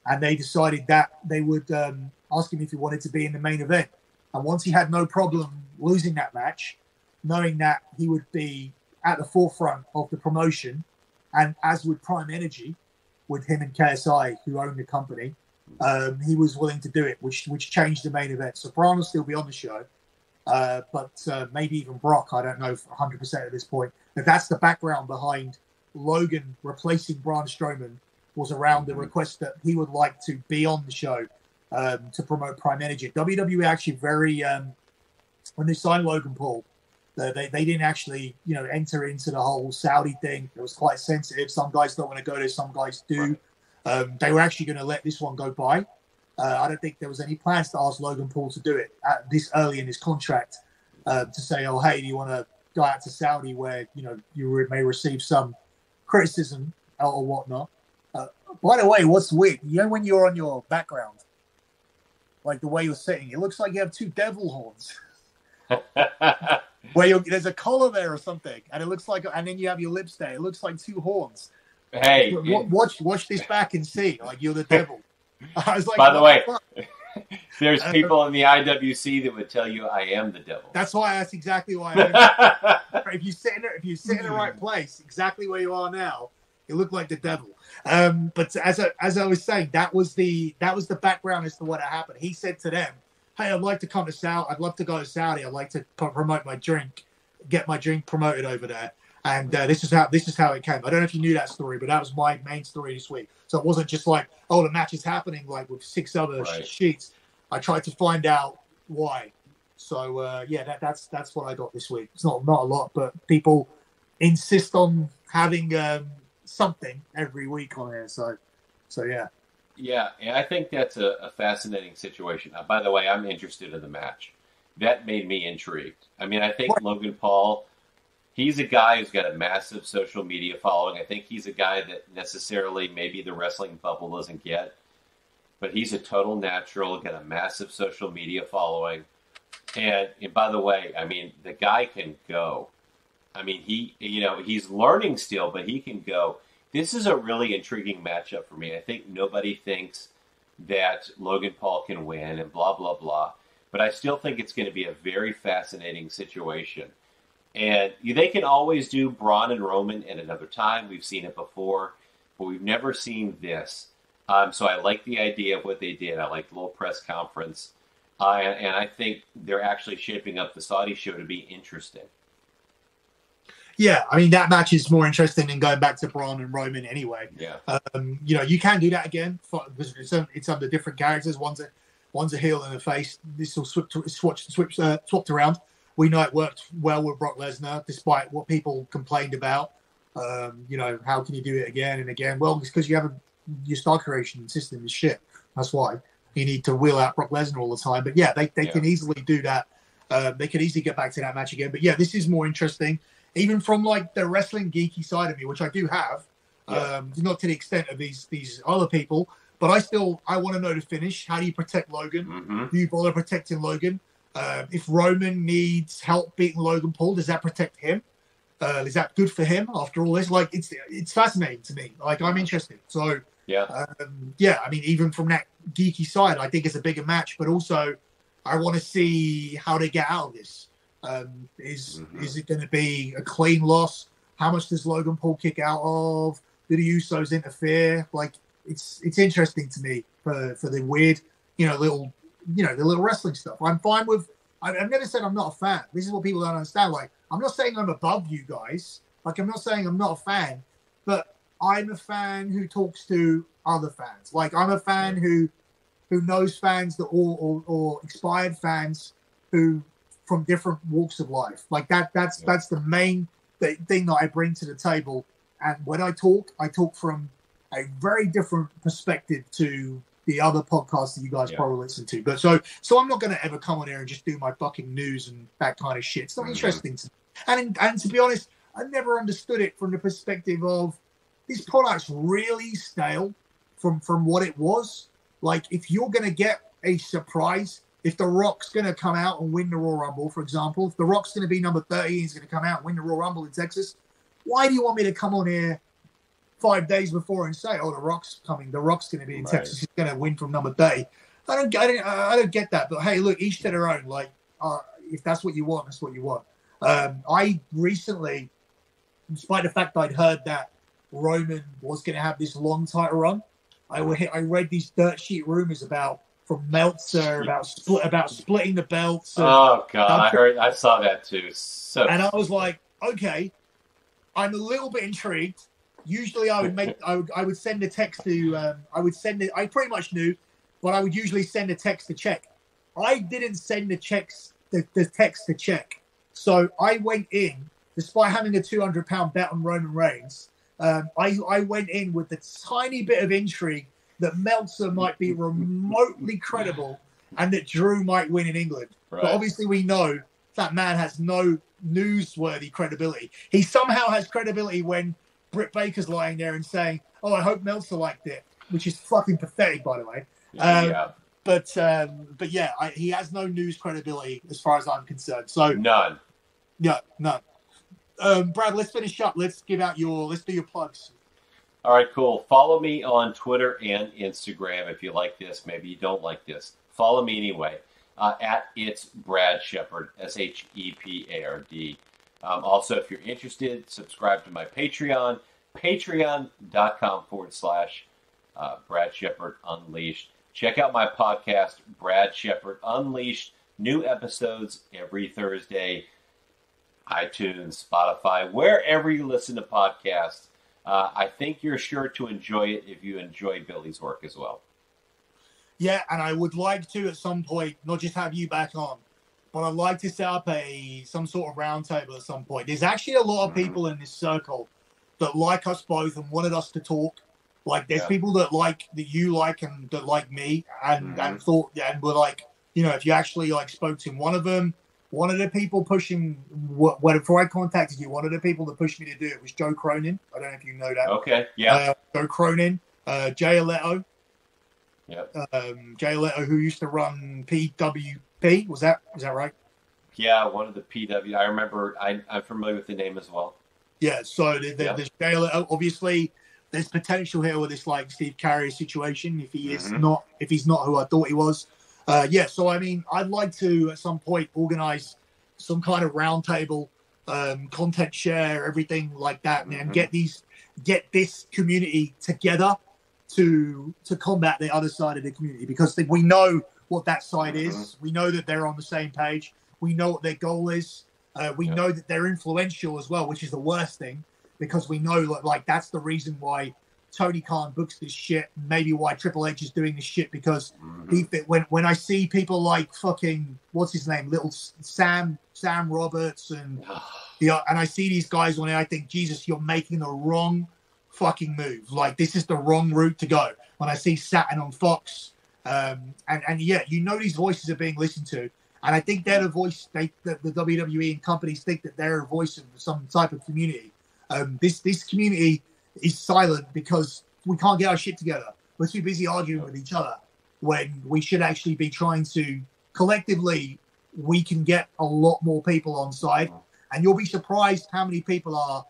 and they decided that they would ask him if he wanted to be in the main event. And once he had no problem losing that match, knowing that he would be at the forefront of the promotion, and as would Prime Energy, with him and KSI, who own the company, he was willing to do it, which changed the main event. So Braun will still be on the show, but maybe even Brock, I don't know 100% at this point. But that's the background behind Logan replacing Braun Strowman, was around the request that he would like to be on the show to promote Prime Energy. WWE actually when they signed Logan Paul, they didn't actually enter into the whole Saudi thing. It was quite sensitive. Some guys don't want to go there, some guys do. They were actually going to let this one go by. I don't think there was any plans to ask Logan Paul to do it this early in his contract to say, "Oh, hey, do you want to go out to Saudi where you may receive some criticism or whatnot?" By the way, what's weird? When you're on your background, like the way you're sitting, it looks like you have 2 devil horns. Where there's a collar there or something, and it looks like, and then you have your lips there. It looks like 2 horns. Hey, watch this back and see, like you're the devil. I was like, by the way, there's people in the IWC that would tell you I am the devil. That's exactly why. If you sit in the right place, exactly where you are now, you look like the devil. But as I was saying, that was the background as to what happened. He said to them, hey, I'd like to come to Saudi. I'd love to go to Saudi. I'd like to promote my drink, get my drink promoted over there. And this is how it came. I don't know if you knew that story, but that was my main story this week. So it wasn't just like, oh, the match is happening like with 6 other sheets. I tried to find out why. So that's what I got this week. It's not a lot, but people insist on having something every week on here. So yeah. Yeah, and I think that's a fascinating situation. By the way, I'm interested in the match. That made me intrigued. I mean, I think Logan Paul, he's a guy who's got a massive social media following. I think he's a guy that necessarily maybe the wrestling bubble doesn't get, but he's a total natural, got a massive social media following. And by the way, I mean, the guy can go. I mean, he's learning still, but he can go. This is a really intriguing matchup for me. I think nobody thinks that Logan Paul can win and blah, blah, blah. But I still think it's going to be a very fascinating situation. And they can always do Braun and Roman at another time. We've seen it before, but we've never seen this. So I like the idea of what they did. I like the little press conference. And I think they're actually shaping up the Saudi show to be interesting. Yeah, I mean, that match is more interesting than going back to Braun and Roman anyway. Yeah. You can do that again because it's under different characters. One's a heel and a face. This will swapped around. We know it worked well with Brock Lesnar, despite what people complained about. How can you do it again and again? Well, it's because your star creation system is shit. That's why you need to wheel out Brock Lesnar all the time. But yeah, they can easily do that. They can easily get back to that match again. But yeah, this is more interesting. Even from like the wrestling geeky side of me, which I do have, not to the extent of these other people, but I want to know the finish. How do you protect Logan? Mm-hmm. Do you bother protecting Logan? If Roman needs help beating Logan Paul, does that protect him? Is that good for him after all this? Like, it's fascinating to me. Like, I'm interested. So I mean, even from that geeky side, I think it's a bigger match, but also I want to see how they get out of this. Is it going to be a clean loss? How much does Logan Paul kick out of? Do the Usos interfere? Like, it's interesting to me for the weird, the little wrestling stuff. I'm fine with. I've never said I'm not a fan. This is what people don't understand. Like, I'm not saying I'm above you guys. Like, I'm not saying I'm not a fan, but I'm a fan who talks to other fans. Like, I'm a fan who knows fans that or expired fans who from different walks of life. Like that's the main thing that I bring to the table. And when I talk from a very different perspective to the other podcasts that you guys probably listen to. But so I'm not going to ever come on here and just do my fucking news and that kind of shit. It's not interesting to me. And to be honest, I never understood it from the perspective of this product's really stale from what it was. Like, if you're going to get a surprise, if The Rock's going to come out and win the Royal Rumble, for example, if The Rock's going to be number 30, he's going to come out and win the Royal Rumble in Texas, why do you want me to come on here 5 days before and say, oh, The Rock's coming, The Rock's going to be in Texas, he's going to win from number 30? I don't get that. But hey, look, each to their own. Like, if that's what you want, that's what you want. I recently, despite the fact I'd heard that Roman was going to have this long title run, I read these dirt sheet rumors from Meltzer about splitting the belts. Oh God, I saw that too. And I was like, okay, I'm a little bit intrigued. Usually, I would send a text to I pretty much knew, but I would usually send a text to check. I didn't send the text to check, so I went in despite having a 200-pound bet on Roman Reigns. I went in with a tiny bit of intrigue that Meltzer might be remotely credible and that Drew might win in England. Right. But obviously we know that man has no newsworthy credibility. He somehow has credibility when Britt Baker's lying there and saying, oh, I hope Meltzer liked it, which is fucking pathetic, by the way. But yeah, he has no news credibility as far as I'm concerned. So none. Yeah, none. Brad, let's finish up. Let's do your plugs. All right, cool. Follow me on Twitter and Instagram if you like this. Maybe you don't like this. Follow me anyway. At It's Brad Shepard, SHEPARD. Also, if you're interested, subscribe to my Patreon, patreon.com/Brad Shepard Unleashed. check out my podcast, Brad Shepard Unleashed. New episodes every Thursday. iTunes, Spotify, wherever you listen to podcasts. I think you're sure to enjoy it if you enjoy Billy's work as well. Yeah, and I would like to at some point not just have you back on, but I'd like to set up some sort of roundtable at some point. There's actually a lot of people in this circle that like us both and wanted us to talk. Like, there's people that you like and that like me and thought and were like, if you actually spoke to one of them. One of the people pushing, before I contacted you, one of the people that pushed me to do it was Joe Cronin. I don't know if you know that. Okay, yeah. Joe Cronin, Jay Aletto. Yep. Jay Aletto, who used to run PWP. Was that right? Yeah, one of the PW. I remember. I'm familiar with the name as well. Yeah, so there's Jay Aletto. Obviously, there's potential here with this Steve Carrier situation if he's not who I thought he was. So I mean, I'd like to at some point organize some kind of roundtable, content share, everything like that, and get this community together to combat the other side of the community, because we know what that side is. We know that they're on the same page. We know what their goal is. We know that they're influential as well, which is the worst thing, because we know that's the reason why Tony Khan books this shit, maybe why Triple H is doing this shit, because when I see people like fucking what's his name, little Sam Roberts and I see these guys on it, I think, Jesus, you're making the wrong fucking move. This is the wrong route to go. When I see Saturn on Fox, these voices are being listened to, and I think they're the voice. The WWE and companies think that they're a voice of some type of community. This community is silent because we can't get our shit together. We're too busy arguing with each other when we should actually be trying to collectively. We can get a lot more people on side, and you'll be surprised how many people are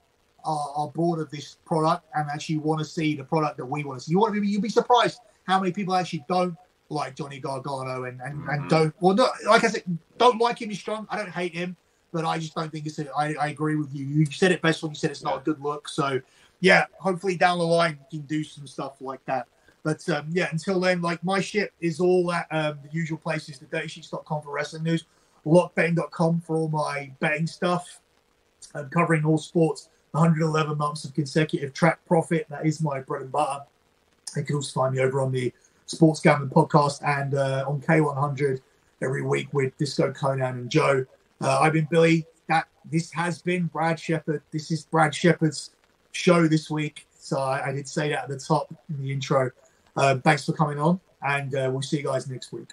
bored of this product and actually want to see the product that we want to see. You'll be surprised how many people actually don't like Johnny Gargano and don't. Well, no, like I said, don't like him. He's strong. I don't hate him, but I just don't think it's. I agree with you. You said it best when you said it's not a good look. So. Yeah, hopefully down the line we can do some stuff like that. But until then, my shit is all at the usual places, thedirtysheets.com for wrestling news, lockbetting.com for all my betting stuff. I'm covering all sports, 111 months of consecutive track profit. That is my bread and butter. You can also find me over on the Sports Gambling Podcast and on K100 every week with Disco Conan and Joe. I've been Billy. This has been Brad Shepard. This is Brad Shepard's show this week, so I did say that at the top in the intro. Thanks for coming on, and we'll see you guys next week.